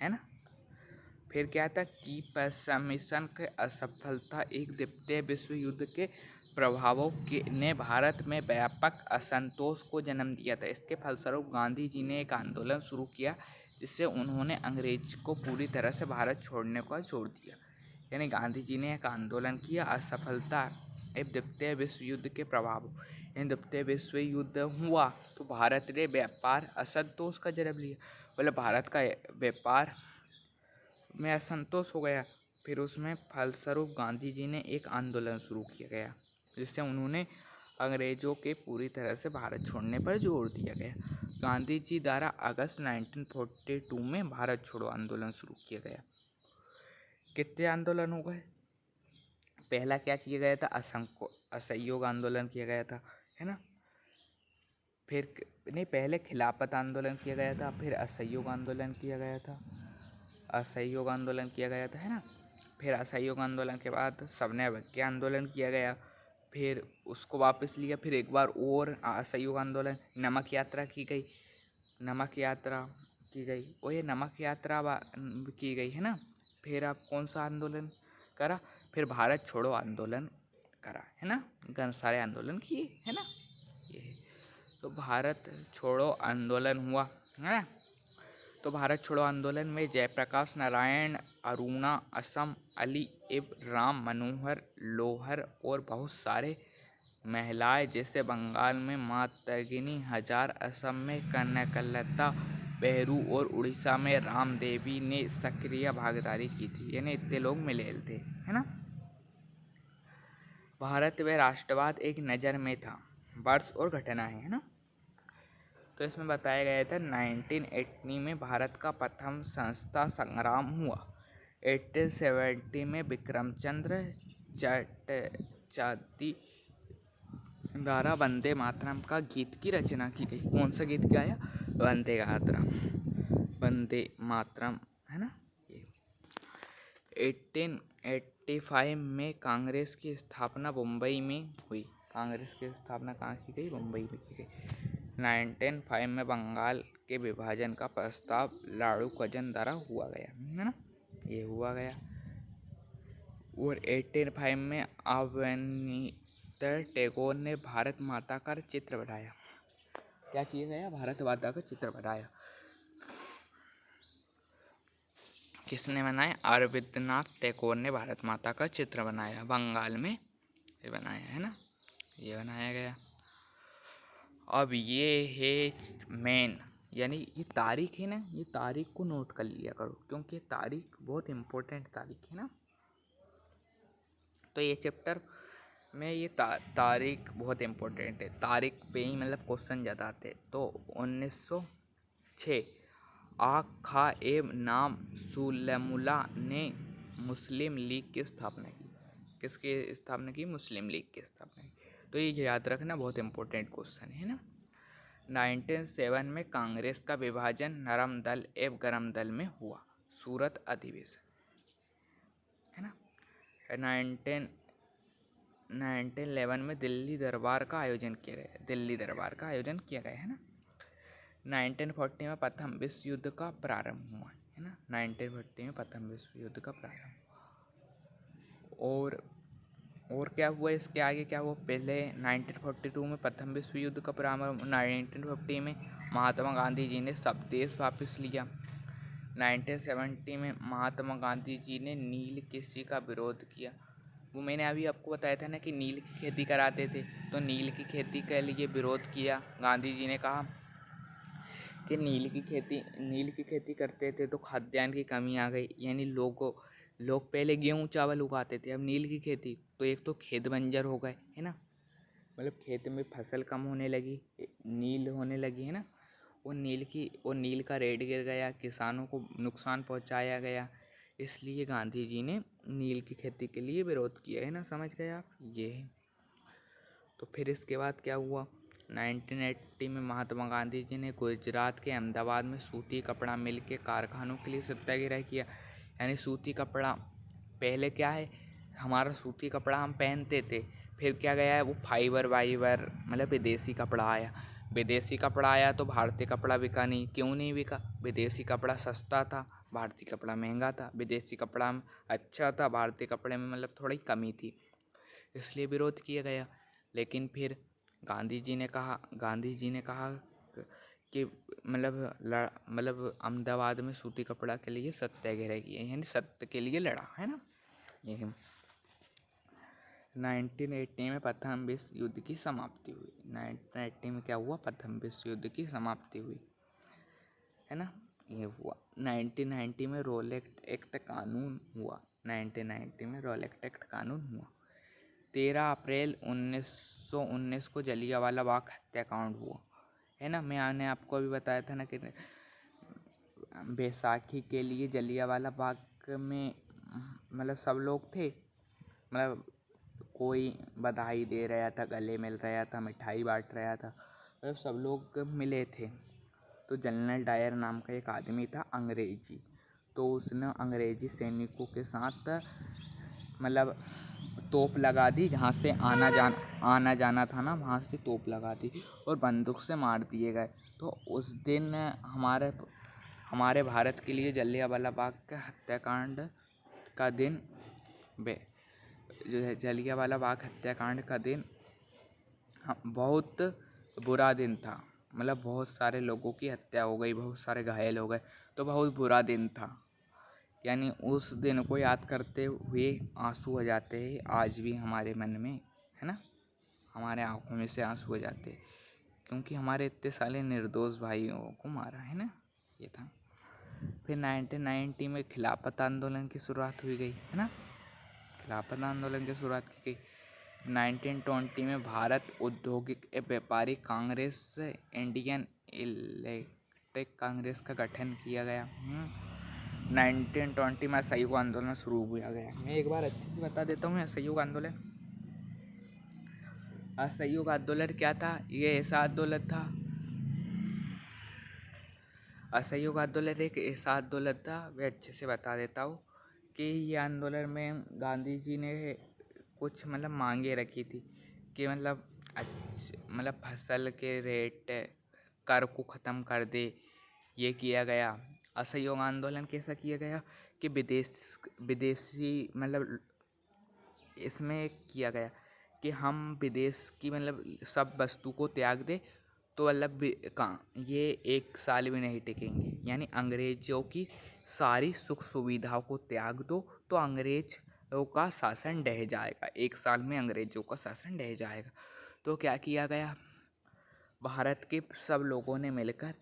है ना। फिर क्या था कि मिशन की असफलता एक द्वितीय विश्व युद्ध के प्रभावों ने भारत में व्यापक असंतोष को जन्म दिया था। इसके फलस्वरूप गांधी जी ने एक आंदोलन शुरू किया जिससे उन्होंने अंग्रेज को पूरी तरह से भारत छोड़ने का जोर दिया। यानी गांधी जी ने एक आंदोलन किया, असफलता एक द्वितीय विश्व युद्ध के प्रभाव, यानी द्वितीय विश्व युद्ध हुआ तो भारत ने व्यापार असंतोष का जन्म लिया, मतलब भारत का व्यापार में असंतोष हो गया। फिर उसमें फलस्वरूप गांधी जी ने एक आंदोलन शुरू किया गया जिससे उन्होंने अंग्रेज़ों के पूरी तरह से भारत छोड़ने पर जोर दिया गया। गांधी जी द्वारा अगस्त 1942 में भारत छोड़ो आंदोलन शुरू किया गया। कितने आंदोलन हो गए, पहला क्या किया गया था, असहयोग आंदोलन किया गया था, है ना। फिर नहीं, पहले खिलाफत आंदोलन किया गया था, फिर असहयोग आंदोलन किया गया था, असहयोग आंदोलन किया गया था, है ना। फिर असहयोग आंदोलन के बाद सबने अवज्ञा आंदोलन किया गया, फिर उसको वापस लिया, फिर एक बार और असहयोग आंदोलन, नमक यात्रा की गई, नमक यात्रा की गई, और ये नमक यात्रा की गई, है ना। फिर आप कौन सा आंदोलन करा, फिर भारत छोड़ो आंदोलन करा, है ना। सारे आंदोलन किए, है ना। ये तो भारत छोड़ो आंदोलन हुआ, है ना। तो भारत छोड़ो आंदोलन में जयप्रकाश नारायण, अरुणा असम, अली इब राम मनोहर लोहर और बहुत सारे महिलाएं जैसे बंगाल में मातंगिनी हजार, असम में कनकलता बेहरू और उड़ीसा में राम देवी ने सक्रिय भागीदारी की थी, यानी इतने लोग मिले थे, है ना। भारत व राष्ट्रवाद एक नज़र में था, वर्ष और घटनाएं, है ना। तो इसमें बताया गया था 1980 में भारत का प्रथम स्वतंत्रता संग्राम हुआ। 1870 में विक्रमचंद्र चटर्जी द्वारा वंदे मातरम का गीत की रचना की गई। कौन सा गीत गाया? वंदे मातरम, है ना। ये 1885 में कांग्रेस की स्थापना मुंबई में हुई। कांग्रेस की स्थापना कहाँ की गई? मुंबई में की गई। 1905 में बंगाल के विभाजन का प्रस्ताव लाड़ू कजन द्वारा हुआ गया, है ना। ये हुआ गया। और 1805 में रवींद्रनाथ टैगोर ने भारत माता का चित्र बनाया। क्या किया गया? भारत माता का चित्र बनाया। किसने बनाया? रवींद्रनाथ टैगोर ने भारत माता का चित्र बनाया, बंगाल में ये बनाया, है ना। ये बनाया गया। अब ये है मेन, यानी ये तारीख है ना, ये तारीख को नोट कर लिया करो, क्योंकि तारीख बहुत इम्पोर्टेंट तारीख है ना। तो ये चैप्टर में ये तारीख बहुत इम्पोर्टेंट है। तारीख पे ही मतलब क्वेश्चन ज़्यादा आते हैं। तो 1906 खा एब नाम सुलेमुल्ला ने मुस्लिम लीग की स्थापना की। किसकी स्थापना की? मुस्लिम लीग की स्थापना की। तो ये याद रखना, बहुत इम्पोर्टेंट क्वेश्चन है ना। 1907 में कांग्रेस का विभाजन नरम दल एवं गरम दल में हुआ। सूरत अधिवेशन, है ना। 1911 में दिल्ली दरबार का आयोजन किया गया। दिल्ली दरबार का आयोजन किया गया, है ना। 1940 में प्रथम विश्व युद्ध का प्रारंभ हुआ, है ना। 1940 में प्रथम विश्व युद्ध का प्रारंभ। और क्या हुआ? इसके आगे क्या हुआ? पहले 1942 में प्रथम विश्व युद्ध का प्रारंभ। 1950 में महात्मा गांधी जी ने स्वदेश वापस लिया। 1970 में महात्मा गांधी जी ने नील कृषि का विरोध किया। वो मैंने अभी आपको बताया था ना कि नील की खेती कराते थे, तो नील की खेती के लिए विरोध किया। गांधी जी ने कहा कि नील की खेती करते थे तो खाद्यान्न की कमी आ गई, यानी लोग पहले गेहूँ चावल उगाते थे, अब नील की खेती, तो एक तो खेत बंजर हो गए, है ना। मतलब खेत में फसल कम होने लगी, नील होने लगी, है ना। और नील का रेट गिर गया, किसानों को नुकसान पहुंचाया गया, इसलिए गांधी जी ने नील की खेती के लिए विरोध किया, है ना। समझ गए आप? ये है। तो फिर इसके बाद क्या हुआ? 1980 में महात्मा गांधी जी ने गुजरात के अहमदाबाद में सूती कपड़ा मिल के कारखानों के लिए सत्याग्रह किया। यानी सूती कपड़ा, पहले क्या है, हमारा सूती कपड़ा हम पहनते थे, फिर क्या गया है, वो फाइबर मतलब विदेशी कपड़ा आया। विदेशी कपड़ा आया तो भारतीय कपड़ा बिका नहीं। क्यों नहीं बिका? विदेशी कपड़ा सस्ता था, भारतीय कपड़ा महंगा था। विदेशी कपड़ा अच्छा था, भारतीय कपड़े में मतलब थोड़ी कमी थी, इसलिए विरोध किया गया। लेकिन फिर गांधी जी ने कहा कि मतलब अहमदाबाद में सूती कपड़ा के लिए सत्याग्रह किया, यानी सत्य के लिए लड़ा, है ना। ये 1980 में प्रथम विश्व युद्ध की समाप्ति हुई। 1980 में क्या हुआ? प्रथम विश्व युद्ध की समाप्ति हुई, है ना। ये हुआ। 1990 में रोलेक्ट एक्ट कानून हुआ। 1990 में रोलेक्ट एक्ट कानून हुआ। 13 अप्रैल 1919 को जलियांवाला बाग हत्याकांड हुआ, है ना। मैंने आपको अभी बताया था ना कि बैसाखी के लिए जलियांवाला बाग में मतलब सब लोग थे, मतलब कोई बधाई दे रहा था, गले मिल रहा था, मिठाई बांट रहा था, मतलब सब लोग मिले थे। तो जनरल डायर नाम का एक आदमी था अंग्रेजी, तो उसने अंग्रेजी सैनिकों के साथ मतलब तोप लगा दी, जहाँ से आना जाना था ना वहाँ से तोप लगा दी और बंदूक से मार दिए गए। तो उस दिन हमारे भारत के लिए जलियांवाला बाग के हत्याकांड का दिन जो है जलियांवाला बाग हत्याकांड का दिन बहुत बुरा दिन था। मतलब बहुत सारे लोगों की हत्या हो गई, बहुत सारे घायल हो गए, तो बहुत बुरा दिन था। यानी उस दिन को याद करते हुए आंसू आ जाते हैं आज भी हमारे मन में, है ना। हमारे आंखों में से आंसू आ जाते हैं क्योंकि हमारे इतने सारे निर्दोष भाइयों को मारा है ना। ये था। फिर 1990 में खिलाफत आंदोलन की शुरुआत हुई गई, है ना। खिलाफत आंदोलन की शुरुआत की गई 1920 में। भारत औद्योगिक व्यापारी कांग्रेस इंडियन इलेक्ट्रिक कांग्रेस का गठन किया गया। 1920 में असहयोग आंदोलन शुरू हुआ गया। मैं एक बार अच्छे से बता देता हूँ असहयोग आंदोलन। असहयोग आंदोलन क्या था? ये ऐसा आंदोलन था, असहयोग आंदोलन एक ऐसा आंदोलन था, मैं अच्छे से बता देता हूँ कि ये आंदोलन में गांधी जी ने कुछ मतलब मांगे रखी थी कि मतलब फसल के रेट कर को ख़त्म कर दे। ये किया गया। असहयोग आंदोलन कैसा किया गया कि विदेशी मतलब इसमें किया गया कि हम विदेश की मतलब सब वस्तु को त्याग दे तो मतलब ये एक साल भी नहीं टिकेंगे। यानी अंग्रेज़ों की सारी सुख सुविधाओं को त्याग दो तो अंग्रेज़ों का शासन ढह जाएगा, एक साल में अंग्रेज़ों का शासन ढह जाएगा। तो क्या किया गया, भारत के सब लोगों ने मिलकर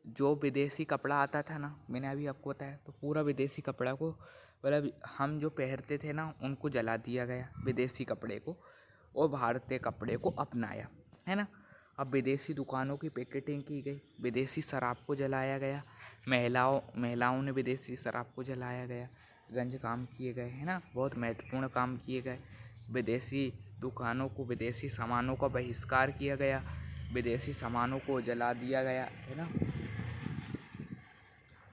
जो विदेशी कपड़ा आता था ना, मैंने अभी आपको बताया, तो पूरा विदेशी कपड़ा को मतलब हम जो पहनते थे ना उनको जला दिया गया, विदेशी कपड़े को, और भारतीय कपड़े को अपनाया, है ना। अब विदेशी दुकानों की पैकेटिंग की गई, विदेशी शराब को जलाया गया, महिलाओं ने विदेशी शराब को जलाया गया, गंज काम किए गए, है ना। बहुत महत्वपूर्ण काम किए गए। विदेशी दुकानों को, विदेशी सामानों का बहिष्कार किया गया, विदेशी सामानों को जला दिया गया, है ना।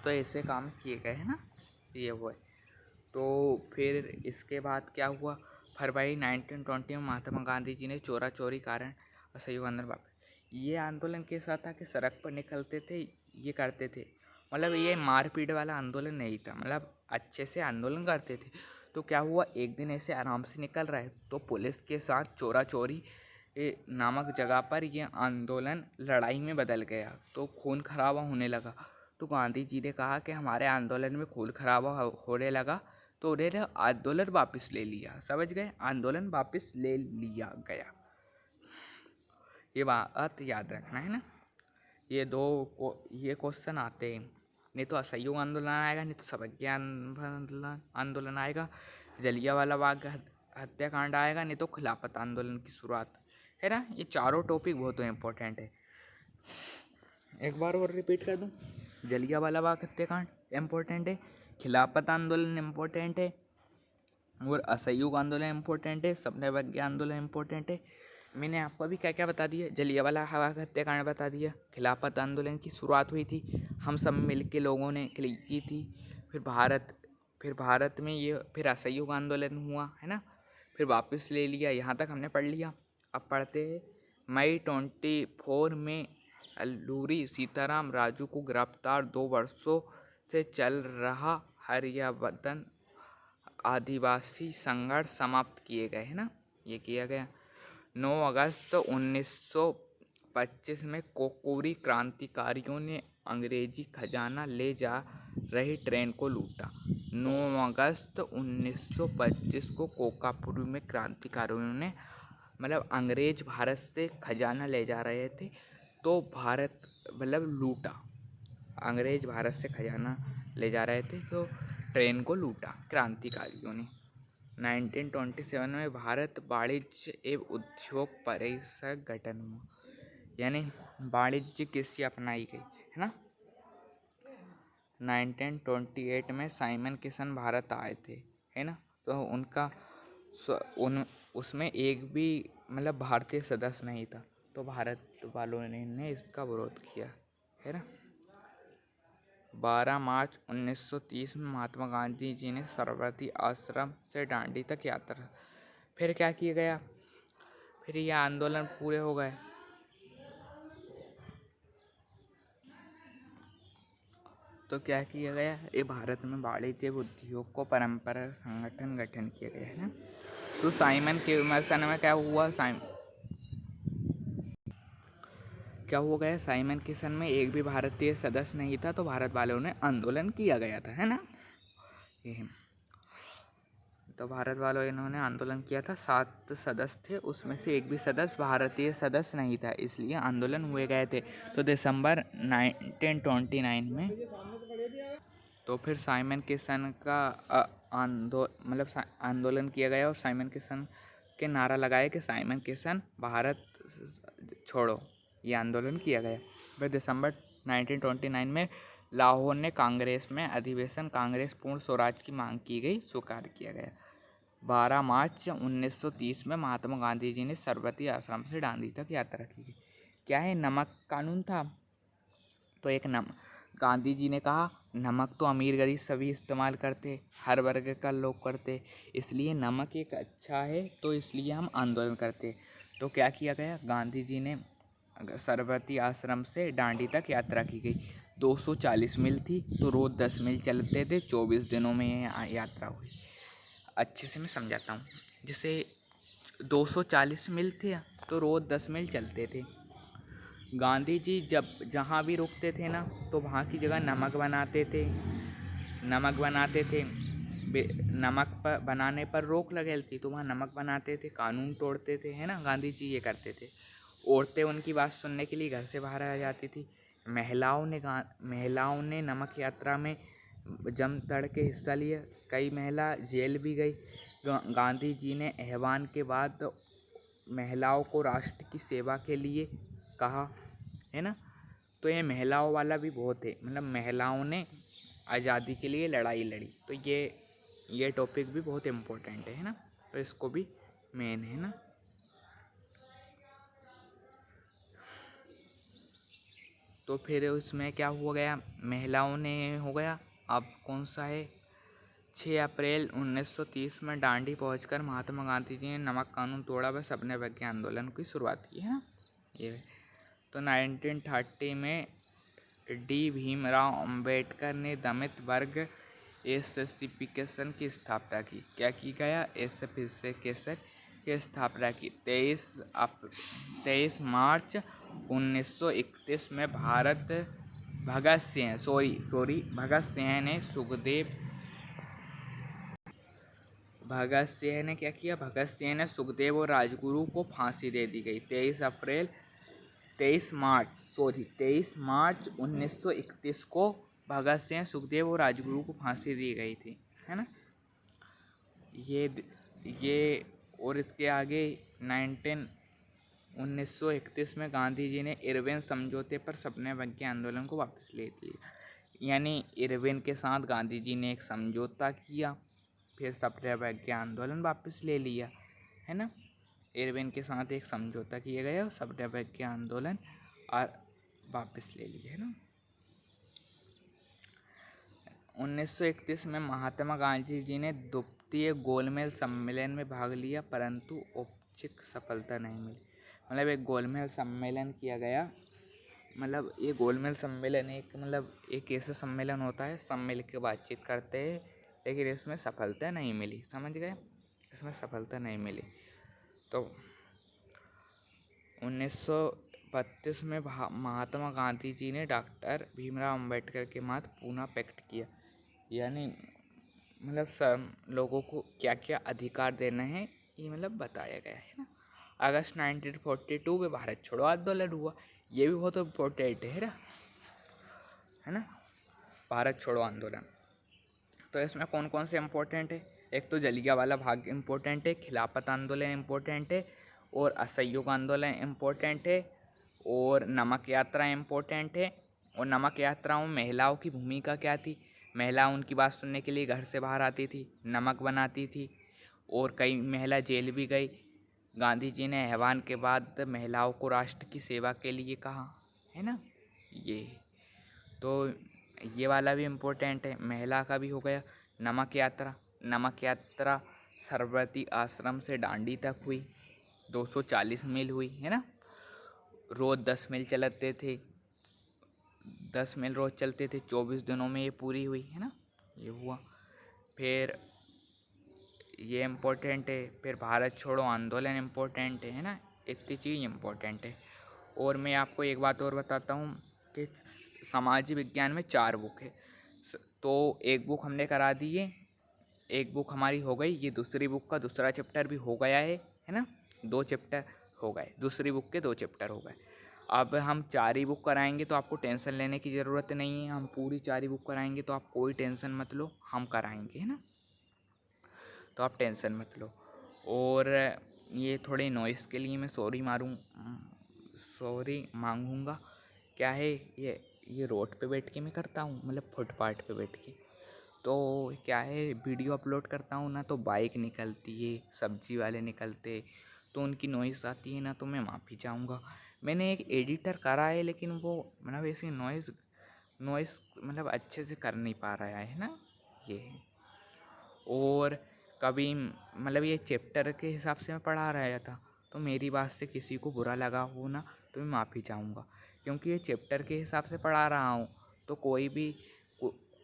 तो ऐसे काम किए गए, है ना। ये हुआ। तो फिर इसके बाद क्या हुआ, फरवरी 1920 में महात्मा गांधी जी ने चोरा चोरी कारण असहयोग आंदोलन वापस। ये आंदोलन कैसा था कि सड़क पर निकलते थे, ये करते थे, मतलब ये मारपीट वाला आंदोलन नहीं था, मतलब अच्छे से आंदोलन करते थे। तो क्या हुआ, एक दिन ऐसे आराम से निकल रहा है तो पुलिस के साथ चोरा चोरी नामक जगह पर यह आंदोलन लड़ाई में बदल गया, तो खून खराबा होने लगा। तो गांधी जी ने कहा कि हमारे आंदोलन में खून खराबा होने लगा, तो उन्होंने आंदोलन वापस ले लिया। समझ गए, आंदोलन वापस ले लिया गया। ये बात याद रखना, है ना। ये क्वेश्चन आते हैं, नहीं तो असहयोग आंदोलन आएगा, नहीं तो सवर्ण आंदोलन आएगा, जलियांवाला बाग हत्याकांड आएगा, नहीं तो खिलाफत आंदोलन की शुरुआत, है ना। ये चारों टॉपिक बहुत इम्पोर्टेंट है। एक बार और रिपीट कर दूं, जलियांवाला बाग हत्याकांड इम्पोर्टेंट है, खिलाफत आंदोलन इम्पोर्टेंट है, और असहयोग आंदोलन इम्पोर्टेंट है, सपने भाग्य आंदोलन इम्पोर्टेंट है। मैंने आपको अभी क्या क्या बता दिया, जलियांवाला बाग हत्याकांड बता दिया, खिलाफत आंदोलन की शुरुआत हुई थी, हम सब मिल के लोगों ने की थी। फिर भारत में ये फिर असहयोग आंदोलन हुआ, है ना। फिर वापस ले लिया, यहाँ तक हमने पढ़ लिया। अब पढ़ते हैं मई 24 में अल्लूरी सीताराम राजू को गिरफ्तार, 2 वर्षों से चल रहा हरियावतन आदिवासी संघर्ष समाप्त किए गए, है ना। ये किया गया 9 अगस्त 1925 में कोकोरी क्रांतिकारियों ने अंग्रेजी खजाना ले जा रही ट्रेन को लूटा। 9 अगस्त 1925 को कोकापुर में क्रांतिकारियों ने मतलब अंग्रेज भारत से खजाना ले जा रहे थे, तो भारत मतलब लूटा। अंग्रेज भारत से खजाना ले जा रहे थे तो ट्रेन को लूटा क्रांतिकारियों ने। 1927 में भारत वाणिज्य एवं उद्योग परिषद गठन हुआ, यानी वाणिज्य कृषि अपनाई गई, है ना। 1928 में साइमन किशन भारत आए थे, है ना। तो उसमें एक भी मतलब भारतीय सदस्य नहीं था, तो भारत वालों ने इसका विरोध किया, है ना। 12 मार्च 1930 में महात्मा गांधी जी ने साबरमती आश्रम से दांडी तक यात्रा। फिर क्या किया गया, फिर ये आंदोलन पूरे हो गए। तो क्या किया गया, ये भारत में वाणिज्य उद्योग को परंपरा संगठन गठन किया गया, है ना। तो साइमन कमीशन में क्या हुआ, क्या हो गया, साइमन कमीशन में एक भी भारतीय सदस्य नहीं था, तो भारत वालों ने आंदोलन किया गया था, है ना। ये तो भारत वालों इन्होंने आंदोलन किया था, 7 सदस्य थे, उसमें से एक भी सदस्य भारतीय सदस्य नहीं था, इसलिए आंदोलन हुए गए थे। तो दिसंबर 1929 में तो फिर साइमन कमीशन का आंदोलन किया गया, और साइमन कमीशन के नारा लगाया कि साइमन कमीशन भारत छोड़ो, ये आंदोलन किया गया। फिर दिसंबर 1929 में लाहौर ने कांग्रेस में अधिवेशन कांग्रेस पूर्ण स्वराज की मांग की गई, स्वीकार किया गया। 12 मार्च 1930 में महात्मा गांधी जी ने साबरमती आश्रम से दांडी तक यात्रा की गई। क्या है, नमक कानून था। तो एक गांधी जी ने कहा, नमक तो अमीर गरीब सभी इस्तेमाल करते, हर वर्ग का लोग करते, इसलिए नमक एक अच्छा है, तो इसलिए हम आंदोलन करते। तो क्या किया गया, गांधी जी ने साबरमती आश्रम से दांडी तक यात्रा की गई। 240 मील थी, तो रोज़ 10 मील चलते थे, 24 दिनों में ये यात्रा हुई। अच्छे से मैं समझाता हूँ। जैसे 240 मील थे, तो रोज़ 10 मील चलते थे। गांधी जी जब जहाँ भी रुकते थे ना, तो वहाँ की जगह नमक बनाते थे, नमक बनाते थे। नमक पर बनाने पर रोक लगेल थी, तो वहाँ नमक बनाते थे, कानून तोड़ते थे, है ना। गांधी जी ये करते थे। औरतें उनकी बात सुनने के लिए घर से बाहर आ जाती थी। महिलाओं ने नमक यात्रा में जम तड़ के हिस्सा लिया, कई महिला जेल भी गई। गांधी जी ने आह्वान के बाद महिलाओं को राष्ट्र की सेवा के लिए कहा, है ना। तो ये महिलाओं वाला भी बहुत है, मतलब महिलाओं ने आज़ादी के लिए लड़ाई लड़ी, तो ये टॉपिक भी बहुत इम्पोर्टेंट है ना। तो इसको भी मेन है ना। तो फिर उसमें क्या हुआ गया, महिलाओं ने हो गया। अब कौन सा है, 6 अप्रैल 1930 में दांडी पहुंचकर महात्मा गांधी जी ने नमक कानून तोड़ा व सबने विज्ञान आंदोलन की शुरुआत की, है ना। ये तो 1930 में डी भीमराव अंबेडकर ने दलित वर्ग एसोसिएशन की स्थापना की। क्या की गया, एसोसिएशन की स्थापना की। 23 मार्च 1931 में भगत सिंह ने सुखदेव और राजगुरु को फांसी दे दी गई। 23 मार्च 1931 को भगत सिंह, सुखदेव और राजगुरु को फांसी दी गई थी, है ना। ये और इसके आगे 1931 में गांधी जी ने इरविन समझौते पर सबने विज्ञान आंदोलन को वापस ले लिया। यानी इरविन के साथ गांधी जी ने एक समझौता किया, फिर सबने विज्ञान आंदोलन वापस ले लिया, है ना। इरविन के साथ एक समझौता किया गया और सबने विज्ञान आंदोलन और वापस ले लिया, है ना। 1931 में महात्मा गांधी जी ने द्वितीय गोलमेज सम्मेलन में भाग लिया, परंतु औपचारिक सफलता नहीं मिली। मतलब एक गोलमेज सम्मेलन किया गया, मतलब ये गोलमेज सम्मेलन एक ऐसा सम्मेलन होता है, सब मिल के बातचीत करते हैं, लेकिन इसमें सफलता नहीं मिली, समझ गए, इसमें सफलता नहीं मिली। तो 1932 में महात्मा गांधी जी ने डॉक्टर भीमराव अंबेडकर के साथ पूना पैक्ट किया। यानी सब लोगों को क्या क्या अधिकार देना है, ये बताया गया है ना। अगस्त 1942 में भारत छोड़ो आंदोलन हुआ, ये भी बहुत इम्पोर्टेंट है ना, भारत छोड़ो आंदोलन। तो इसमें कौन कौन से इम्पोर्टेंट है, एक तो जलियांवाला बाग इम्पोर्टेंट है, खिलाफत आंदोलन इम्पोर्टेंट है, और असहयोग आंदोलन इम्पोर्टेंट है, और नमक यात्रा इम्पोर्टेंट है। और नमक यात्राओं में महिलाओं की भूमिका क्या थी, महिला उनकी बात सुनने के लिए घर से बाहर आती थी, नमक बनाती थी, और कई महिला जेल भी गई, गांधी जी ने आह्वान के बाद महिलाओं को राष्ट्र की सेवा के लिए कहा, है ना। ये तो ये वाला भी इम्पोर्टेंट है, महिला का भी हो गया। नमक यात्रा सरस्वती आश्रम से दांडी तक हुई, 240 मील हुई, है ना। रोज़ 10 मील चलते थे, 10 मील रोज़ चलते थे, 24 दिनों में ये पूरी हुई, है ना। ये हुआ। फिर ये इम्पोर्टेंट है। फिर भारत छोड़ो आंदोलन इम्पोर्टेंट है ना। इतनी चीज़ इम्पोर्टेंट है। और मैं आपको एक बात और बताता हूँ कि समाज विज्ञान में 4 बुक है। तो एक बुक हमने करा दी है, एक बुक हमारी हो गई, ये दूसरी बुक का दूसरा चैप्टर भी हो गया है ना। 2 चैप्टर हो गए, दूसरी बुक के 2 चैप्टर हो गए। अब हम 4 ही बुक कराएंगे तो आपको टेंशन लेने की ज़रूरत नहीं है। हम पूरी 4 ही बुक कराएंगे तो आप कोई टेंशन मत लो, हम कराएंगे, है ना। तो आप टेंशन मत लो। और ये थोड़े नॉइस के लिए मैं सॉरी मांगूंगा। क्या है, ये रोड पे बैठ के मैं करता हूँ, मतलब फुटपाथ पे बैठ के। तो क्या है, वीडियो अपलोड करता हूँ ना, तो बाइक निकलती है, सब्जी वाले निकलते, तो उनकी नॉइस आती है ना, तो मैं माफ़ी चाहूँगा। मैंने एक एडिटर करा है, लेकिन वो मतलब ऐसे नॉइस मतलब अच्छे से कर नहीं पा रहा है ना। ये है। और कभी मतलब ये चैप्टर के हिसाब से मैं पढ़ा रहा था, तो मेरी बात से किसी को बुरा लगा हो ना, तो मैं माफ़ी चाहूँगा। क्योंकि ये चैप्टर के हिसाब से पढ़ा रहा हूँ, तो कोई भी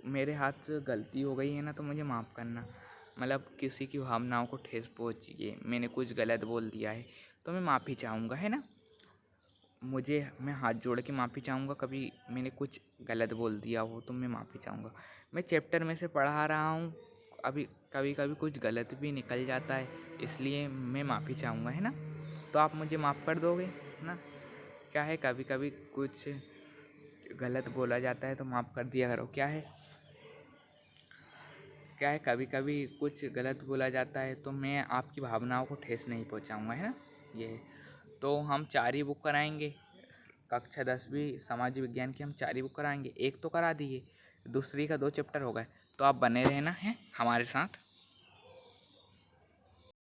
मेरे हाथ से गलती हो गई है ना, तो मुझे माफ़ करना। मतलब किसी की भावनाओं को ठेस पहुँची है, मैंने कुछ गलत बोल दिया है, तो मैं माफ़ी चाहूँगा, है ना। मैं हाथ जोड़ के माफ़ी चाहूँगा, कभी मैंने कुछ गलत बोल दिया हो तो मैं माफ़ी चाहूँगा। मैं चैप्टर में से पढ़ा रहा हूँ, अभी कभी कभी कुछ गलत भी निकल जाता है, इसलिए मैं माफ़ी चाहूँगा, है ना। तो आप मुझे माफ़ कर दोगे, है ना। क्या है, कभी कभी कुछ गलत बोला जाता है तो माफ़ कर दिया करो। क्या है, कभी कभी कुछ गलत बोला जाता है तो मैं आपकी भावनाओं को ठेस नहीं पहुंचाऊंगा, है ना। ये है। तो हम 4 ही बुक कराएंगे, कक्षा 10वीं समाज विज्ञान की हम 4 ही बुक कराएंगे। एक तो करा दिए, दूसरी का 2 चैप्टर हो गए। तो आप बने रहना है हमारे साथ।